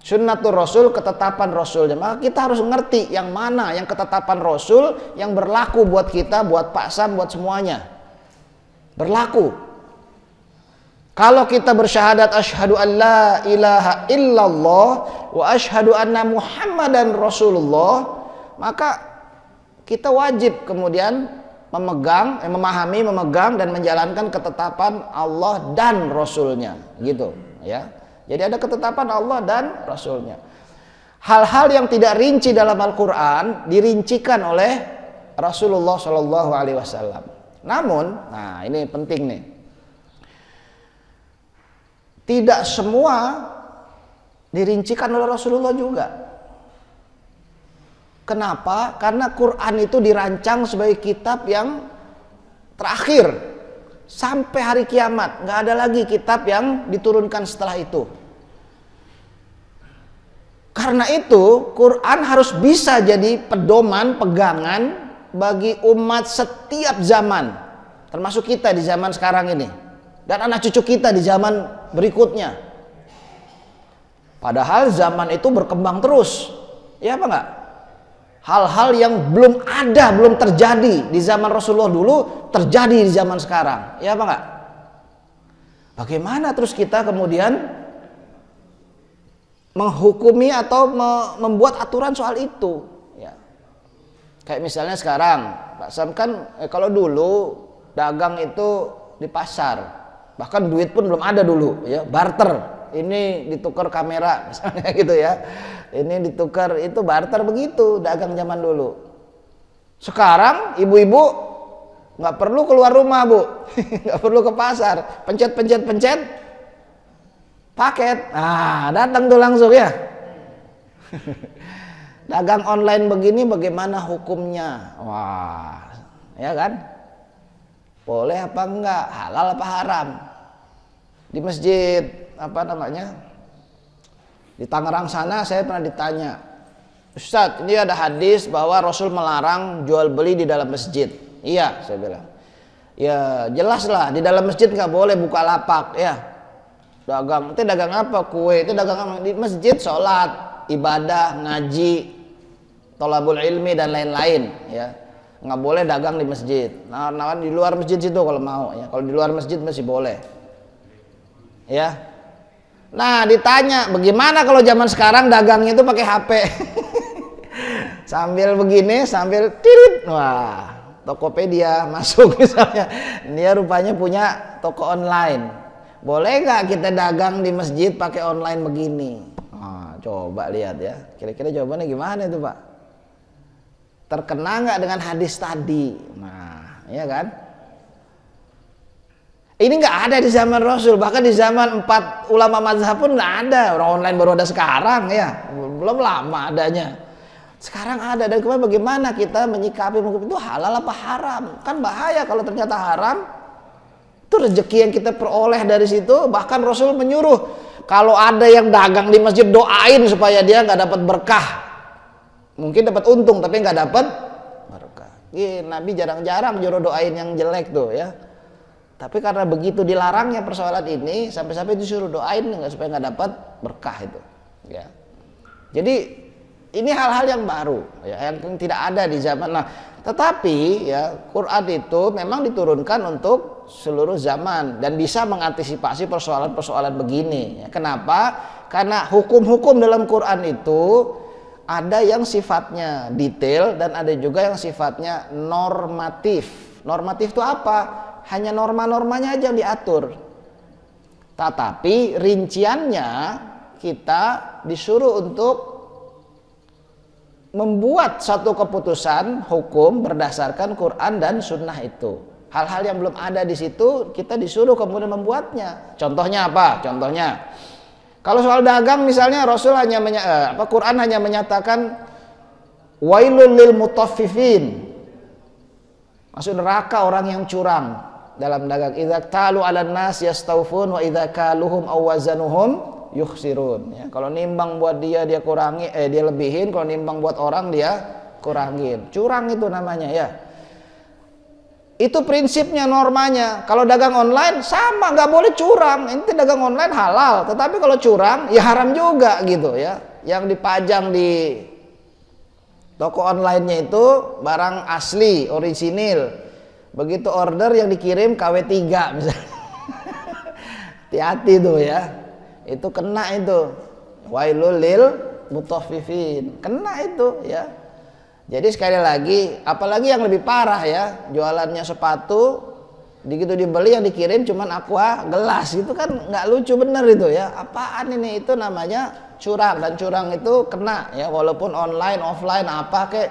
Sunnatul Rasul, ketetapan Rasulnya. Maka kita harus ngerti yang mana yang ketetapan Rasul yang berlaku buat kita, buat Pak Sam, buat semuanya berlaku. Kalau kita bersyahadat asyhadu an la ilaha illallah wa asyhadu anna muhammadan rasulullah, maka kita wajib kemudian memahami, memegang dan menjalankan ketetapan Allah dan Rasulnya, gitu ya. Jadi ada ketetapan Allah dan Rasulnya. Hal-hal yang tidak rinci dalam Al-Quran dirincikan oleh Rasulullah Shallallahu Alaihi Wasallam. Namun, nah ini penting nih, tidak semua dirincikan oleh Rasulullah juga. Kenapa? Karena Quran itu dirancang sebagai kitab yang terakhir sampai hari kiamat. Nggak ada lagi kitab yang diturunkan setelah itu. Karena itu Quran harus bisa jadi pedoman, pegangan bagi umat setiap zaman, termasuk kita di zaman sekarang ini dan anak cucu kita di zaman berikutnya. Padahal zaman itu berkembang terus, ya apa enggak? Hal-hal yang belum ada, belum terjadi di zaman Rasulullah dulu terjadi di zaman sekarang, ya apa enggak? Bagaimana terus kita kemudian menghukumi atau membuat aturan soal itu, ya. Kayak misalnya sekarang Pak Sam kan kalau dulu dagang itu di pasar, bahkan duit pun belum ada dulu, ya, barter, ini ditukar kamera misalnya gitu ya, ini ditukar, itu barter, begitu dagang zaman dulu. Sekarang ibu-ibu nggak perlu keluar rumah, Bu. Nggak perlu ke pasar, pencet paket, nah datang tuh langsung ya. Dagang online begini bagaimana hukumnya? Wah, ya kan? Boleh apa enggak? Halal apa haram? Di masjid apa namanya? Di Tangerang sana saya pernah ditanya, Ustadz, ini ada hadis bahwa Rasul melarang jual beli di dalam masjid. Iya, saya bilang. Ya jelas lah, di dalam masjid nggak boleh buka lapak, ya. Dagang, itu dagang apa? Kue, itu dagang apa? Di masjid sholat, ibadah, ngaji, tholabul ilmi dan lain-lain, ya. Nggak boleh dagang di masjid. Nah, di luar masjid situ kalau mau, ya. Kalau di luar masjid masih boleh, ya. Nah, ditanya bagaimana kalau zaman sekarang dagangnya itu pakai HP. Sambil begini, sambil tirit, wah, Tokopedia masuk misalnya. Dia rupanya punya toko online. Boleh nggak kita dagang di masjid pakai online begini? Nah, coba lihat ya. Kira-kira jawabannya gimana itu, Pak? Terkena nggak dengan hadis tadi? Nah, ya kan? Ini nggak ada di zaman Rasul. Bahkan di zaman 4 ulama mazhab pun nggak ada. Orang online baru ada sekarang, ya. Belum lama adanya. Sekarang ada. Dan kemudian bagaimana kita menyikapi itu halal apa haram? Kan bahaya kalau ternyata haram. Itu rezeki yang kita peroleh dari situ. Bahkan Rasul menyuruh kalau ada yang dagang di masjid, doain supaya dia nggak dapat berkah. Mungkin dapat untung tapi nggak dapat berkah. Nabi jarang-jarang nyuruh doain yang jelek tuh, ya. Tapi karena begitu dilarangnya persoalan ini, sampai-sampai disuruh doain nggak supaya nggak dapat berkah itu, ya. Jadi ini hal-hal yang baru, ya, yang tidak ada di zaman. Nah, tetapi ya Quran itu memang diturunkan untuk seluruh zaman dan bisa mengantisipasi persoalan-persoalan begini. Kenapa? Karena hukum-hukum dalam Quran itu ada yang sifatnya detail dan ada juga yang sifatnya normatif. Normatif itu apa? Hanya norma-normanya aja yang diatur. Tetapi rinciannya kita disuruh untuk membuat satu keputusan hukum berdasarkan Quran dan Sunnah itu. Hal-hal yang belum ada di situ kita disuruh kemudian membuatnya. Contohnya apa? Contohnya, kalau soal dagang misalnya Rasul hanya Quran hanya menyatakan wailul lil mutaffifin, masuk neraka orang yang curang dalam dagang. Idza talu 'alan nas yastawfun wa idza kaluhum aw wazanuhum yukhsirun, ya. Kalau nimbang buat dia kurangi, dia lebihin. Kalau nimbang buat orang dia kurangin. Curang itu namanya, ya. Itu prinsipnya, normanya. Kalau dagang online sama, nggak boleh curang. Ini dagang online halal, tetapi kalau curang ya haram juga gitu, ya. Yang dipajang di toko online-nya itu barang asli, orisinil. Begitu order yang dikirim KW3 misalnya. Hati-hati tuh, ya. Itu kena itu. Wailul lil mutaffifin. Kena itu, ya. Jadi sekali lagi, apalagi yang lebih parah ya, jualannya sepatu, begitu dibeli yang dikirim cuman aqua gelas, itu kan nggak lucu bener itu ya. Apaan ini? Itu namanya curang, dan curang itu kena ya, walaupun online, offline apa kayak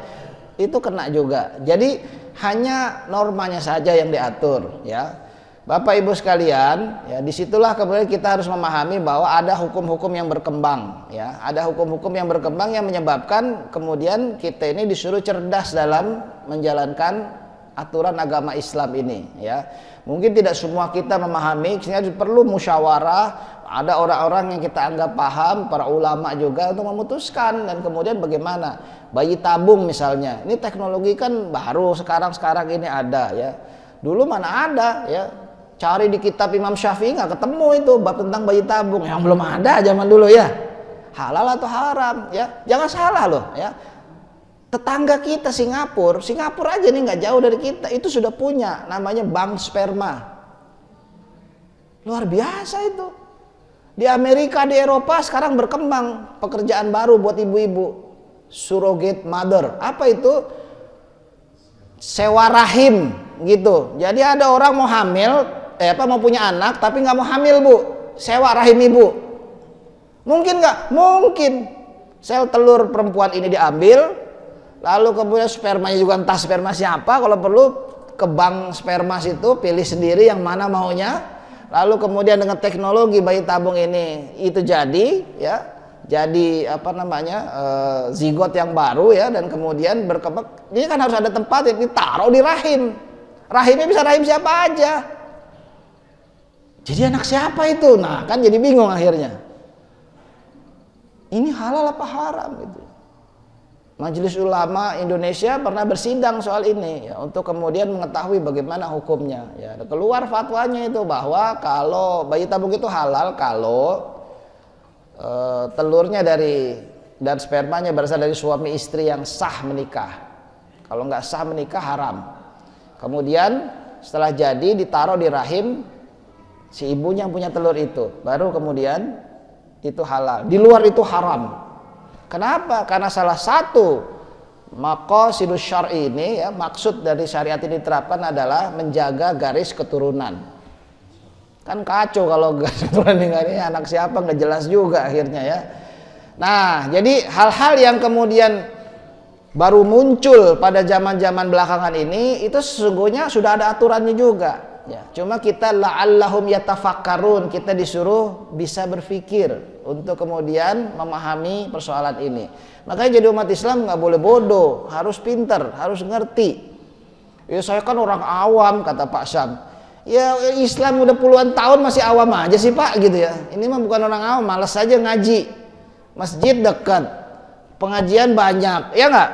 itu kena juga. Jadi hanya normanya saja yang diatur ya. Bapak Ibu sekalian, ya disitulah kemudian kita harus memahami bahwa ada hukum-hukum yang berkembang, ya ada hukum-hukum yang berkembang yang menyebabkan kemudian kita ini disuruh cerdas dalam menjalankan aturan agama Islam ini, ya. Mungkin tidak semua kita memahami, sehingga perlu musyawarah. Ada orang-orang yang kita anggap paham, para ulama juga untuk memutuskan, dan kemudian bagaimana bayi tabung misalnya. Ini teknologi kan baru sekarang ini ada ya. Dulu mana ada ya. Cari di kitab Imam Syafi'i nggak ketemu itu bab tentang bayi tabung, yang belum ada zaman dulu ya. Halal atau haram ya, jangan salah loh ya. Tetangga kita Singapura aja nih nggak jauh dari kita, itu sudah punya namanya bank sperma. Luar biasa itu. Di Amerika, di Eropa sekarang berkembang pekerjaan baru buat ibu-ibu, surrogate mother. Apa itu? Sewa rahim gitu. Jadi ada orang mau hamil, mau punya anak tapi nggak mau hamil bu, sewa rahim ibu. Mungkin nggak? Mungkin. Sel telur perempuan ini diambil, lalu kemudian spermanya juga entah sperma siapa, kalau perlu ke bank sperma situ pilih sendiri yang mana maunya, lalu kemudian dengan teknologi bayi tabung ini itu jadi ya, jadi zigot yang baru ya, dan kemudian berkembang. Ini kan harus ada tempat yang ditaruh di rahim. Rahimnya bisa rahim siapa aja. Jadi anak siapa itu? Nah kan jadi bingung akhirnya. Ini halal apa haram gitu. Majelis Ulama Indonesia pernah bersidang soal ini ya, untuk kemudian mengetahui bagaimana hukumnya ya. Keluar fatwanya itu bahwa kalau bayi tabung itu halal kalau telurnya dan spermanya berasal dari suami istri yang sah menikah. Kalau nggak sah menikah haram. Kemudian setelah jadi ditaruh di rahim si ibunya yang punya telur itu, baru kemudian itu halal. Di luar itu haram. Kenapa? Karena salah satu maqasidus syar'i ini ya, maksud dari syariat ini diterapkan adalah menjaga garis keturunan. Kan kacau kalau garis keturunan ini anak siapa nggak jelas juga akhirnya ya. Nah, jadi hal-hal yang kemudian baru muncul pada zaman-zaman belakangan ini itu sesungguhnya sudah ada aturannya juga. Ya, cuma kita la'allahum yatafakkarun, kita disuruh bisa berpikir untuk kemudian memahami persoalan ini. Makanya jadi umat Islam nggak boleh bodoh, harus pinter, harus ngerti. Ya saya kan orang awam, kata Pak Syam. Ya Islam udah puluhan tahun masih awam aja sih Pak gitu ya. Ini mah bukan orang awam, malas saja ngaji. Masjid dekat, pengajian banyak, ya nggak?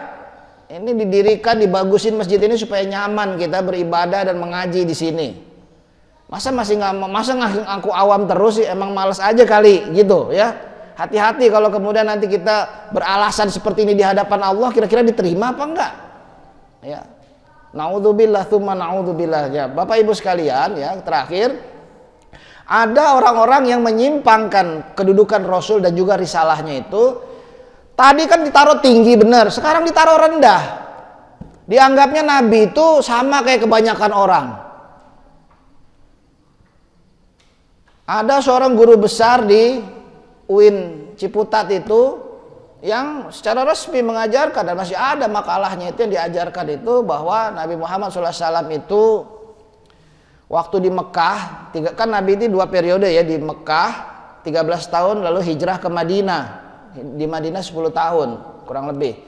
Ini didirikan, dibagusin masjid ini supaya nyaman kita beribadah dan mengaji di sini. Masa ngaku awam terus sih, emang malas aja kali gitu ya. Hati-hati kalau kemudian nanti kita beralasan seperti ini di hadapan Allah, kira-kira diterima apa enggak? Ya. Naudzubillah tsumma naudzubillah ya. Bapak Ibu sekalian ya, terakhir ada orang-orang yang menyimpangkan kedudukan Rasul dan juga risalahnya itu. Tadi kan ditaruh tinggi benar, sekarang ditaruh rendah. Dianggapnya Nabi itu sama kayak kebanyakan orang. Ada seorang guru besar di UIN Ciputat itu yang secara resmi mengajarkan, dan masih ada makalahnya itu yang diajarkan itu, bahwa Nabi Muhammad SAW itu waktu di Mekah, kan Nabi itu 2 periode ya, di Mekah 13 tahun lalu hijrah ke Madinah. Di Madinah 10 tahun kurang lebih.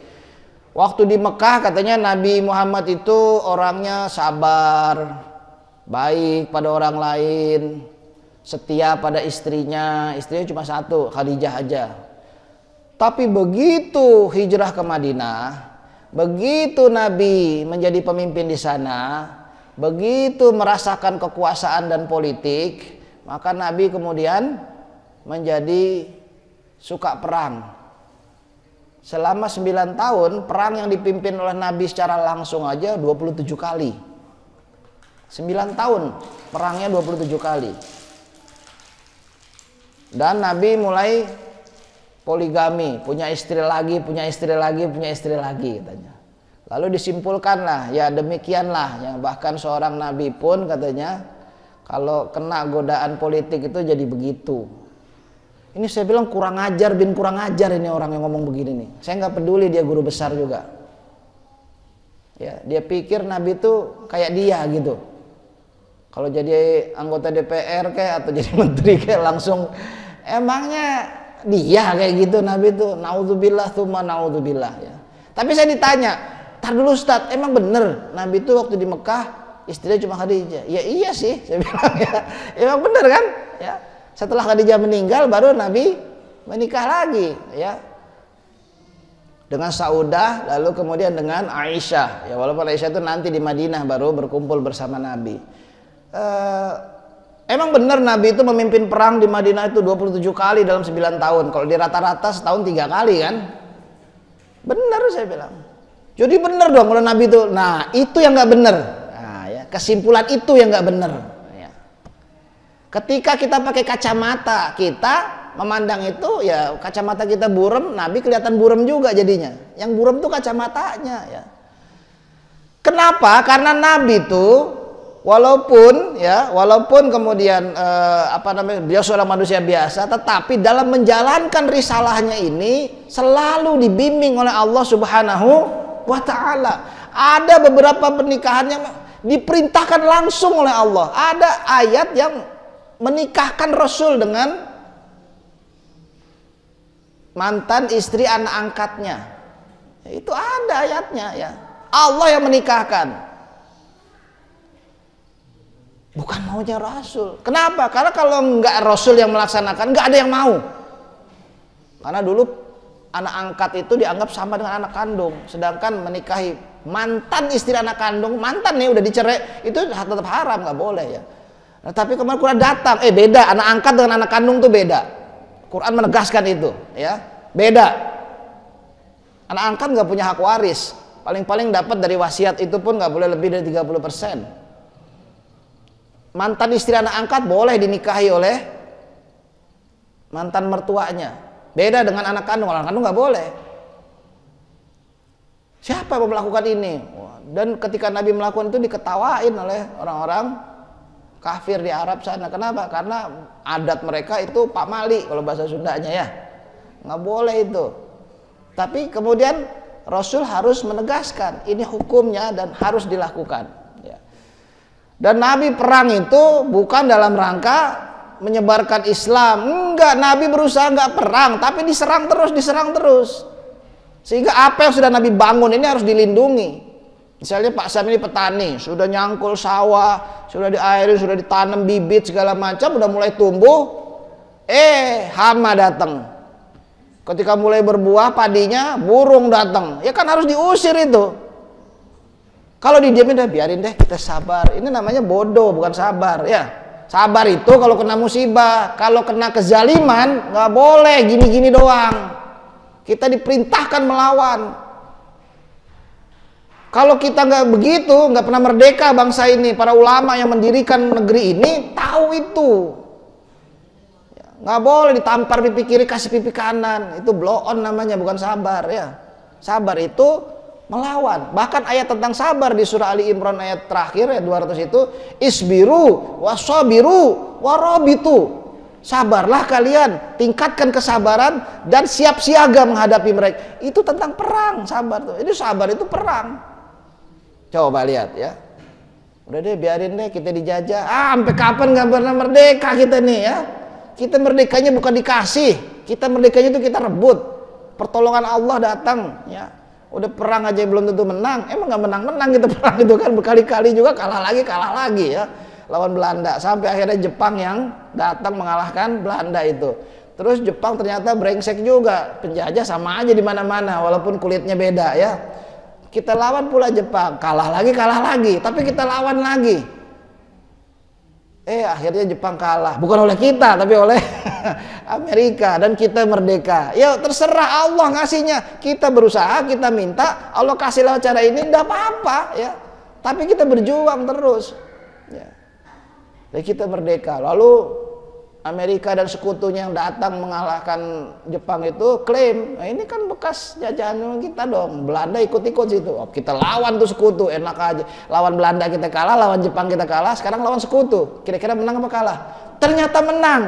Waktu di Mekah katanya Nabi Muhammad itu orangnya sabar, baik pada orang lain, setia pada istrinya cuma satu, Khadijah aja. Tapi begitu hijrah ke Madinah, begitu Nabi menjadi pemimpin di sana, begitu merasakan kekuasaan dan politik, maka Nabi kemudian menjadi suka perang. Selama 9 tahun perang yang dipimpin oleh Nabi secara langsung aja 27 kali. 9 tahun perangnya 27 kali. Dan Nabi mulai poligami, punya istri lagi katanya. Lalu disimpulkanlah, ya demikianlah, yang bahkan seorang nabi pun katanya kalau kena godaan politik itu jadi begitu. Ini saya bilang kurang ajar bin kurang ajar ini orang yang ngomong begini nih. Saya nggak peduli dia guru besar juga. Ya, dia pikir nabi itu kayak dia gitu. Kalau jadi anggota DPR kayak atau jadi menteri kayak langsung emangnya dia kayak gitu nabi itu. Naudzubillah tsumma naudzubillah ya. Tapi saya ditanya, "Tar dulu Ustaz, emang bener nabi itu waktu di Mekah istrinya cuma Khadijah?" Ya iya sih, saya bilang ya. Emang bener kan? Ya. Setelah Khadijah meninggal baru Nabi menikah lagi ya. Dengan Saudah lalu kemudian dengan Aisyah. Ya walaupun Aisyah itu nanti di Madinah baru berkumpul bersama Nabi. Emang benar Nabi itu memimpin perang di Madinah itu 27 kali dalam 9 tahun. Kalau di rata-rata setahun 3 kali kan? Benar saya bilang. Jadi benar dong kalau Nabi itu. Nah, itu yang nggak benar. Nah, ya, kesimpulan itu yang nggak benar. Ya. Ketika kita pakai kacamata, kita memandang itu ya kacamata kita burem, Nabi kelihatan burem juga jadinya. Yang burem tuh kacamatanya ya. Kenapa? Karena Nabi itu walaupun kemudian beliau seorang manusia biasa, tetapi dalam menjalankan risalahnya ini selalu dibimbing oleh Allah Subhanahu wa ta'ala. Ada beberapa pernikahan yang diperintahkan langsung oleh Allah. Ada ayat yang menikahkan Rasul dengan mantan istri anak angkatnya. Itu ada ayatnya ya. Allah yang menikahkan. Bukan maunya Rasul. Kenapa? Karena kalau enggak Rasul yang melaksanakan, enggak ada yang mau. Karena dulu anak angkat itu dianggap sama dengan anak kandung. Sedangkan menikahi mantan istri anak kandung, mantan nih udah dicerai, itu tetap haram, nggak boleh ya. Nah, tapi kemarin Quran datang, beda, anak angkat dengan anak kandung tuh beda. Quran menegaskan itu, ya, beda. Anak angkat nggak punya hak waris, paling-paling dapat dari wasiat itu pun nggak boleh lebih dari 30%. Mantan istri anak angkat boleh dinikahi oleh mantan mertuanya, beda dengan anak kandung nggak boleh. Siapa yang melakukan ini? Dan ketika Nabi melakukan itu diketawain oleh orang-orang kafir di Arab sana. Kenapa? Karena adat mereka itu Pak Mali kalau bahasa Sundanya ya. Nggak boleh itu. Tapi kemudian Rasul harus menegaskan ini hukumnya dan harus dilakukan. Ya. Dan Nabi perang itu bukan dalam rangka menyebarkan Islam. Enggak, Nabi berusaha nggak perang, tapi diserang terus. Sehingga apa yang sudah Nabi bangun ini harus dilindungi. Misalnya Pak Sam ini petani, sudah nyangkul sawah, sudah diairi, sudah ditanam bibit segala macam, udah mulai tumbuh. Hama datang. Ketika mulai berbuah padinya, burung datang. Ya kan harus diusir itu. Kalau didiamin biarin deh, kita sabar. Ini namanya bodoh, bukan sabar ya. Sabar itu kalau kena musibah, kalau kena kezaliman nggak boleh gini-gini doang. Kita diperintahkan melawan. Kalau kita nggak begitu, nggak pernah merdeka bangsa ini. Para ulama yang mendirikan negeri ini tahu itu. Nggak boleh ditampar pipi kiri kasih pipi kanan. Itu blow on namanya, bukan sabar ya. Sabar itu melawan. Bahkan ayat tentang sabar di surah Ali Imran ayat terakhir ayat 200 itu, isbiru wasabiru warabitu. Sabarlah kalian, tingkatkan kesabaran dan siap siaga menghadapi mereka. Itu tentang perang, sabar tuh. Ini sabar itu perang. Coba lihat ya. Udah deh, biarin deh kita dijajah. Sampai kapan nggak pernah merdeka kita nih ya? Kita merdekanya bukan dikasih, kita merdekanya itu kita rebut. Pertolongan Allah datang ya. Udah perang aja belum tentu menang. Emang nggak menang-menang kita perang itu kan, berkali-kali juga kalah lagi ya. Lawan Belanda, sampai akhirnya Jepang yang datang mengalahkan Belanda itu. Terus Jepang ternyata brengsek juga, penjajah sama aja di mana-mana walaupun kulitnya beda ya. Kita lawan pula Jepang, kalah lagi, tapi kita lawan lagi. Akhirnya Jepang kalah, bukan oleh kita tapi oleh Amerika, dan kita merdeka. Ya terserah Allah ngasihnya. Kita berusaha, kita minta, Allah kasih lewat cara ini, enggak apa-apa ya. Tapi kita berjuang terus. Ya. Dan kita merdeka. Lalu Amerika dan sekutunya yang datang mengalahkan Jepang itu klaim, nah ini kan bekas jajahan kita dong. Belanda ikut-ikut situ. Oh, kita lawan tuh sekutu, enak aja. Lawan Belanda kita kalah, lawan Jepang kita kalah, sekarang lawan sekutu. Kira-kira menang apa kalah? Ternyata menang.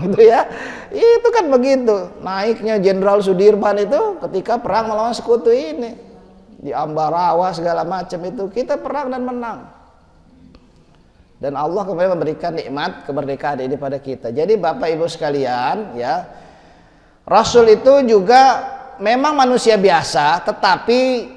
Gitu ya. Itu kan begitu. Naiknya Jenderal Sudirman itu ketika perang melawan sekutu ini. Di Ambarawa segala macam itu kita perang dan menang. Dan Allah kemudian memberikan nikmat kemerdekaan ini pada kita. Jadi Bapak Ibu sekalian ya, Rasul itu juga memang manusia biasa, tetapi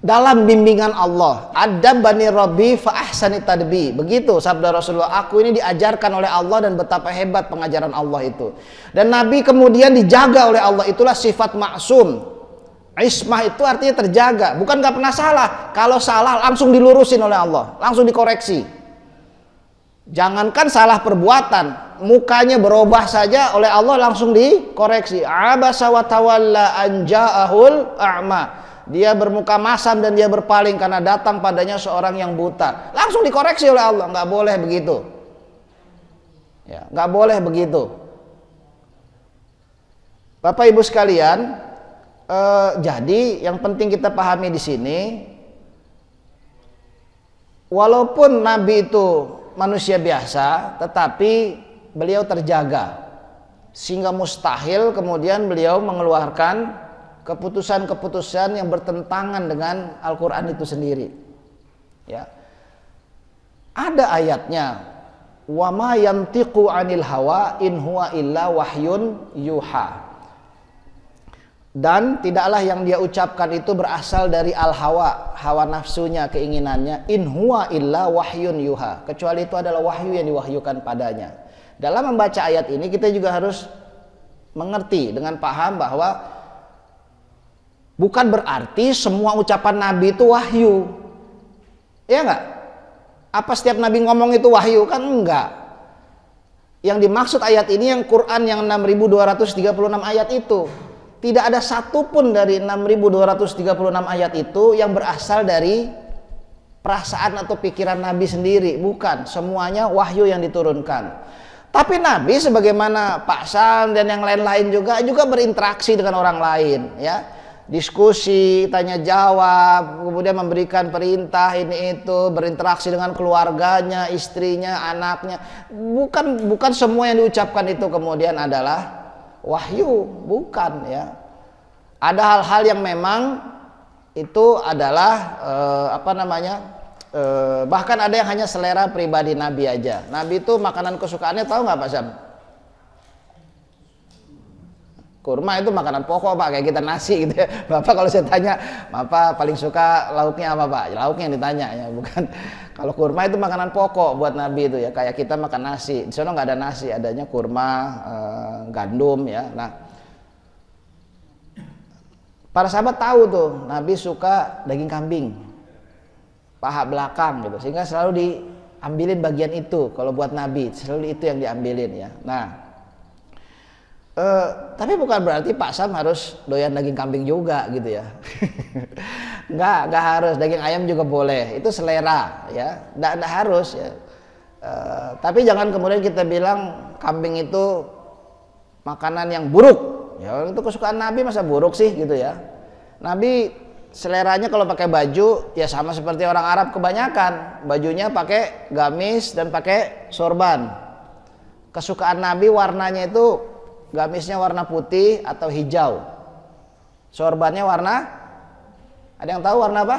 dalam bimbingan Allah. Adabani Rabbi fa ahsani tadbi. Begitu sabda Rasulullah, aku ini diajarkan oleh Allah dan betapa hebat pengajaran Allah itu. Dan Nabi kemudian dijaga oleh Allah, itulah sifat maksum. Ismah itu artinya terjaga, bukan gak pernah salah. Kalau salah langsung dilurusin oleh Allah, langsung dikoreksi. Jangankan salah perbuatan, mukanya berubah saja oleh Allah langsung dikoreksi. Abasa wa tawalla an ja'ahul a'ma. Dia bermuka masam dan dia berpaling karena datang padanya seorang yang buta. Langsung dikoreksi oleh Allah, nggak boleh begitu. Ya, nggak boleh begitu. Bapak Ibu sekalian, jadi yang penting kita pahami di sini, walaupun Nabi itu manusia biasa, tetapi beliau terjaga sehingga mustahil kemudian beliau mengeluarkan keputusan-keputusan yang bertentangan dengan Al-Quran itu sendiri. Ya, ada ayatnya, wa ma yantiqu anil hawa in huwa illa wahyun yuha. Dan tidaklah yang dia ucapkan itu berasal dari al-hawa, hawa nafsunya, keinginannya. In huwa illa wahyun yuha. Kecuali itu adalah wahyu yang diwahyukan padanya. Dalam membaca ayat ini kita juga harus mengerti dengan paham bahwa bukan berarti semua ucapan Nabi itu wahyu. Ya enggak? Apa setiap Nabi ngomong itu wahyu? Kan enggak. Yang dimaksud ayat ini yang Quran yang 6236 ayat itu. Tidak ada satupun dari 6236 ayat itu yang berasal dari perasaan atau pikiran Nabi sendiri. Bukan, semuanya wahyu yang diturunkan. Tapi Nabi sebagaimana Pak Sam dan yang lain-lain juga berinteraksi dengan orang lain, ya. Diskusi, tanya jawab, kemudian memberikan perintah ini itu, berinteraksi dengan keluarganya, istrinya, anaknya. Bukan semua yang diucapkan itu kemudian adalah wahyu, bukan ya. Ada hal-hal yang memang itu adalah bahkan ada yang hanya selera pribadi Nabi aja. Nabi itu makanan kesukaannya tahu nggak Pak Sam? Kurma itu makanan pokok Pak, kayak kita nasi gitu ya. Bapak kalau saya tanya, Bapak paling suka lauknya apa Pak? Lauknya yang ditanya ya, bukan. Kalau kurma itu makanan pokok buat Nabi itu ya, kayak kita makan nasi. Di sana nggak ada nasi, adanya kurma, gandum ya. Nah, para sahabat tahu tuh Nabi suka daging kambing, paha belakang gitu, sehingga selalu diambilin bagian itu. Kalau buat Nabi selalu itu yang diambilin ya. Nah, tapi bukan berarti Pak Sam harus doyan daging kambing juga gitu ya. Nggak harus, daging ayam juga boleh, itu selera ya, nggak harus ya. Tapi jangan kemudian kita bilang kambing itu makanan yang buruk ya, itu kesukaan Nabi masa buruk sih gitu ya. Nabi seleranya kalau pakai baju ya sama seperti orang Arab kebanyakan, bajunya pakai gamis dan pakai sorban. Kesukaan Nabi warnanya itu gamisnya warna putih atau hijau, sorbannya warna, ada yang tahu warna apa?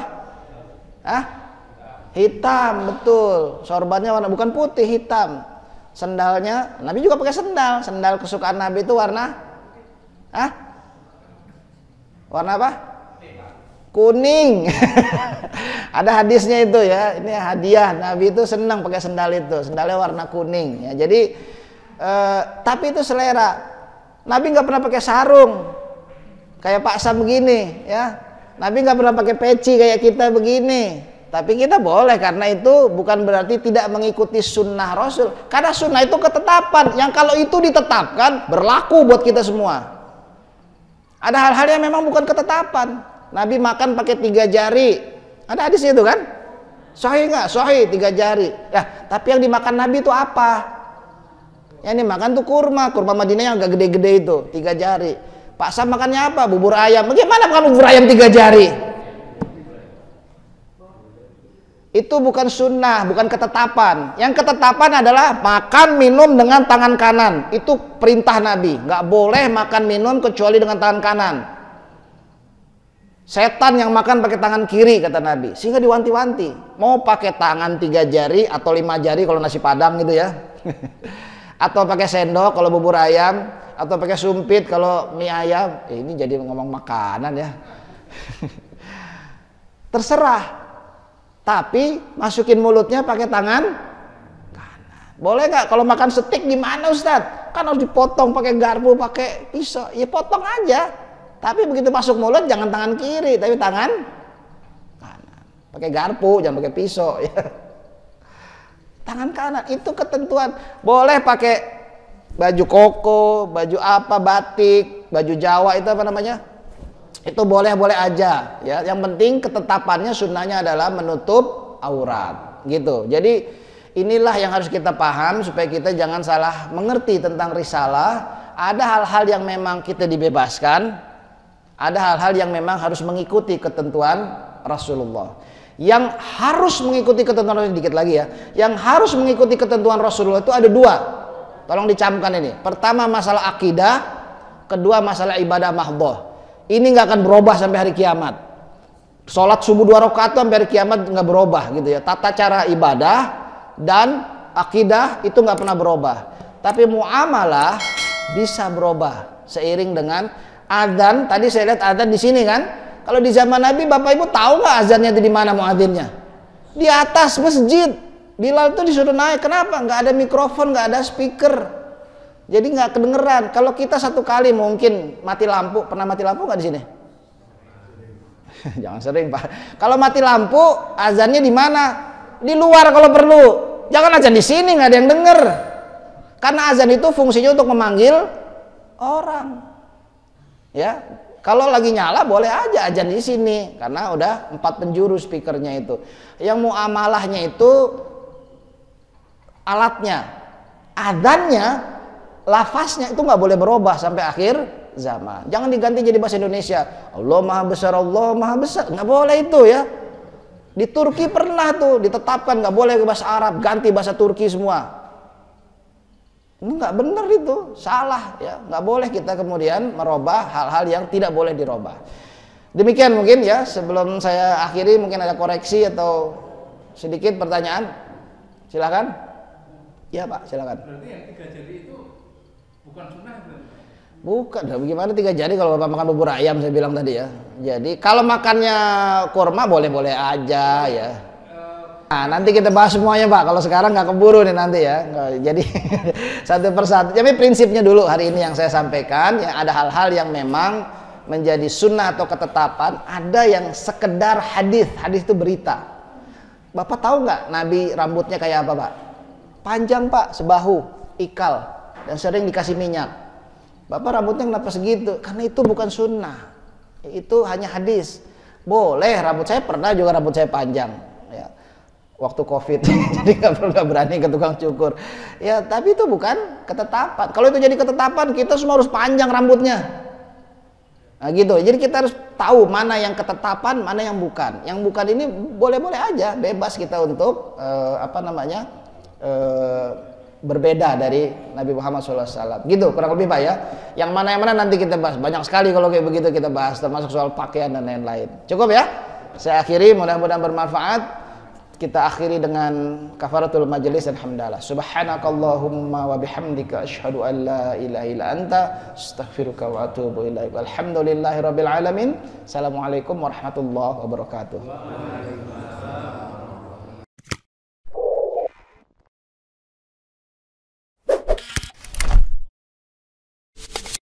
Hitam, betul. Sorbannya warna bukan putih, hitam. Sendalnya, Nabi juga pakai sendal. Sendal kesukaan Nabi itu warna warna apa? Kuning. Ada hadisnya itu ya. Ini hadiah, Nabi itu senang pakai sendal itu. Sendalnya warna kuning ya. Jadi tapi itu selera. Nabi nggak pernah pakai sarung kayak Pak Sam begini ya. Nabi nggak pernah pakai peci kayak kita begini. Tapi kita boleh, karena itu bukan berarti tidak mengikuti sunnah Rasul. Karena sunnah itu ketetapan yang kalau itu ditetapkan berlaku buat kita semua. Ada hal-hal yang memang bukan ketetapan. Nabi makan pakai 3 jari. Ada hadisnya itu kan? Sahih nggak? Sahih, 3 jari. Tapi yang dimakan Nabi itu apa? Yang dimakan tuh kurma Madinah yang agak gede-gede itu, 3 jari. Pak Sam makannya apa? Bubur ayam. Bagaimana makan bubur ayam 3 jari? Itu bukan sunnah, bukan ketetapan. Yang ketetapan adalah makan minum dengan tangan kanan. Itu perintah Nabi. Nggak boleh makan minum kecuali dengan tangan kanan. Setan yang makan pakai tangan kiri kata Nabi. Sehingga diwanti-wanti. Mau pakai tangan 3 jari atau 5 jari kalau nasi padang gitu ya. Atau pakai sendok kalau bubur ayam. Atau pakai sumpit kalau mie ayam. Ini jadi ngomong makanan ya. Terserah. Tapi masukin mulutnya pakai tangan kanan. Boleh nggak? Kalau makan steak gimana Ustadz? Kan harus dipotong pakai garpu, pakai pisau. Ya potong aja. Tapi begitu masuk mulut jangan tangan kiri, tapi tangan kanan. Pakai garpu, jangan pakai pisau ya. Tangan kanan itu ketentuan. Boleh pakai baju koko, baju apa, batik, baju Jawa itu apa namanya? Itu boleh-boleh aja ya. Yang penting ketetapannya sunnahnya adalah menutup aurat gitu. Jadi inilah yang harus kita paham supaya kita jangan salah mengerti tentang risalah. Ada hal-hal yang memang kita dibebaskan. Ada hal-hal yang memang harus mengikuti ketentuan Rasulullah. Yang harus mengikuti ketentuan Rasulullah, dikit lagi ya. Yang harus mengikuti ketentuan Rasulullah itu ada 2. Tolong dicamkan ini. Pertama masalah akidah, kedua masalah ibadah mahdhah. Ini nggak akan berubah sampai hari kiamat. Sholat subuh 2 rakaat sampai hari kiamat nggak berubah gitu ya. Tata cara ibadah dan akidah itu nggak pernah berubah. Tapi muamalah bisa berubah seiring dengan azan. Tadi saya lihat azan di sini kan. Kalau di zaman Nabi Bapak Ibu tahu nggak azannya itu di mana muadzinnya? Di atas masjid. Bilal tuh disuruh naik. Kenapa? Nggak ada mikrofon, nggak ada speaker. Jadi nggak kedengeran. Kalau kita satu kali mungkin mati lampu. Pernah mati lampu nggak di sini? Jangan sering Pak. Kalau mati lampu azannya di mana? Di luar kalau perlu. Jangan azan di sini nggak ada yang denger. Karena azan itu fungsinya untuk memanggil orang. Ya, kalau lagi nyala boleh aja azan di sini karena udah 4 penjuru speakernya itu. Yang muamalahnya itu alatnya, adzannya, lafaznya itu nggak boleh berubah sampai akhir zaman. Jangan diganti jadi bahasa Indonesia. Allah Maha Besar, Allah Maha Besar. Nggak boleh itu ya. Di Turki pernah tuh ditetapkan nggak boleh ke bahasa Arab, ganti bahasa Turki semua. Ini nggak benar itu, salah ya. Nggak boleh kita kemudian merubah hal-hal yang tidak boleh dirubah. Demikian mungkin ya, sebelum saya akhiri mungkin ada koreksi atau sedikit pertanyaan. Silakan. Ya Pak, silakan. Berarti yang 3 jari itu bukan sunnah berarti? Bukan, bagaimana 3 jari kalau Bapak makan bubur ayam saya bilang tadi ya. Jadi kalau makannya kurma boleh-boleh aja ya. Nah, nanti kita bahas semuanya Pak. Kalau sekarang nggak keburu nih nanti ya. Jadi satu persatu. Jadi prinsipnya dulu hari ini yang saya sampaikan. Ya, ada hal-hal yang memang menjadi sunnah atau ketetapan. Ada yang sekedar hadis. Hadis itu berita. Bapak tahu nggak Nabi rambutnya kayak apa Pak? Panjang Pak, sebahu, ikal, dan sering dikasih minyak. Bapak rambutnya kenapa segitu? Karena itu bukan sunnah. Itu hanya hadis. Boleh rambut saya, pernah juga rambut saya panjang. Ya. Waktu COVID jadi nggak berani ke tukang cukur ya, tapi itu bukan ketetapan. Kalau itu jadi ketetapan kita semua harus panjang rambutnya, nah gitu. Jadi kita harus tahu mana yang ketetapan, mana yang bukan. Yang bukan ini boleh-boleh aja, bebas kita untuk berbeda dari Nabi Muhammad SAW gitu, kurang lebih Pak ya. Yang mana nanti kita bahas, banyak sekali kalau kayak begitu kita bahas, termasuk soal pakaian dan lain-lain. Cukup ya, saya akhiri, mudah-mudahan bermanfaat. Kita akhiri dengan kafaratul majelis dan hamdalah. Subhanakallahumma wa bihamdika asyhadu an la ilaha illa anta astaghfiruka wa atubu ilaik. Alhamdulillahirabbil alamin. Assalamualaikum warahmatullahi wabarakatuh.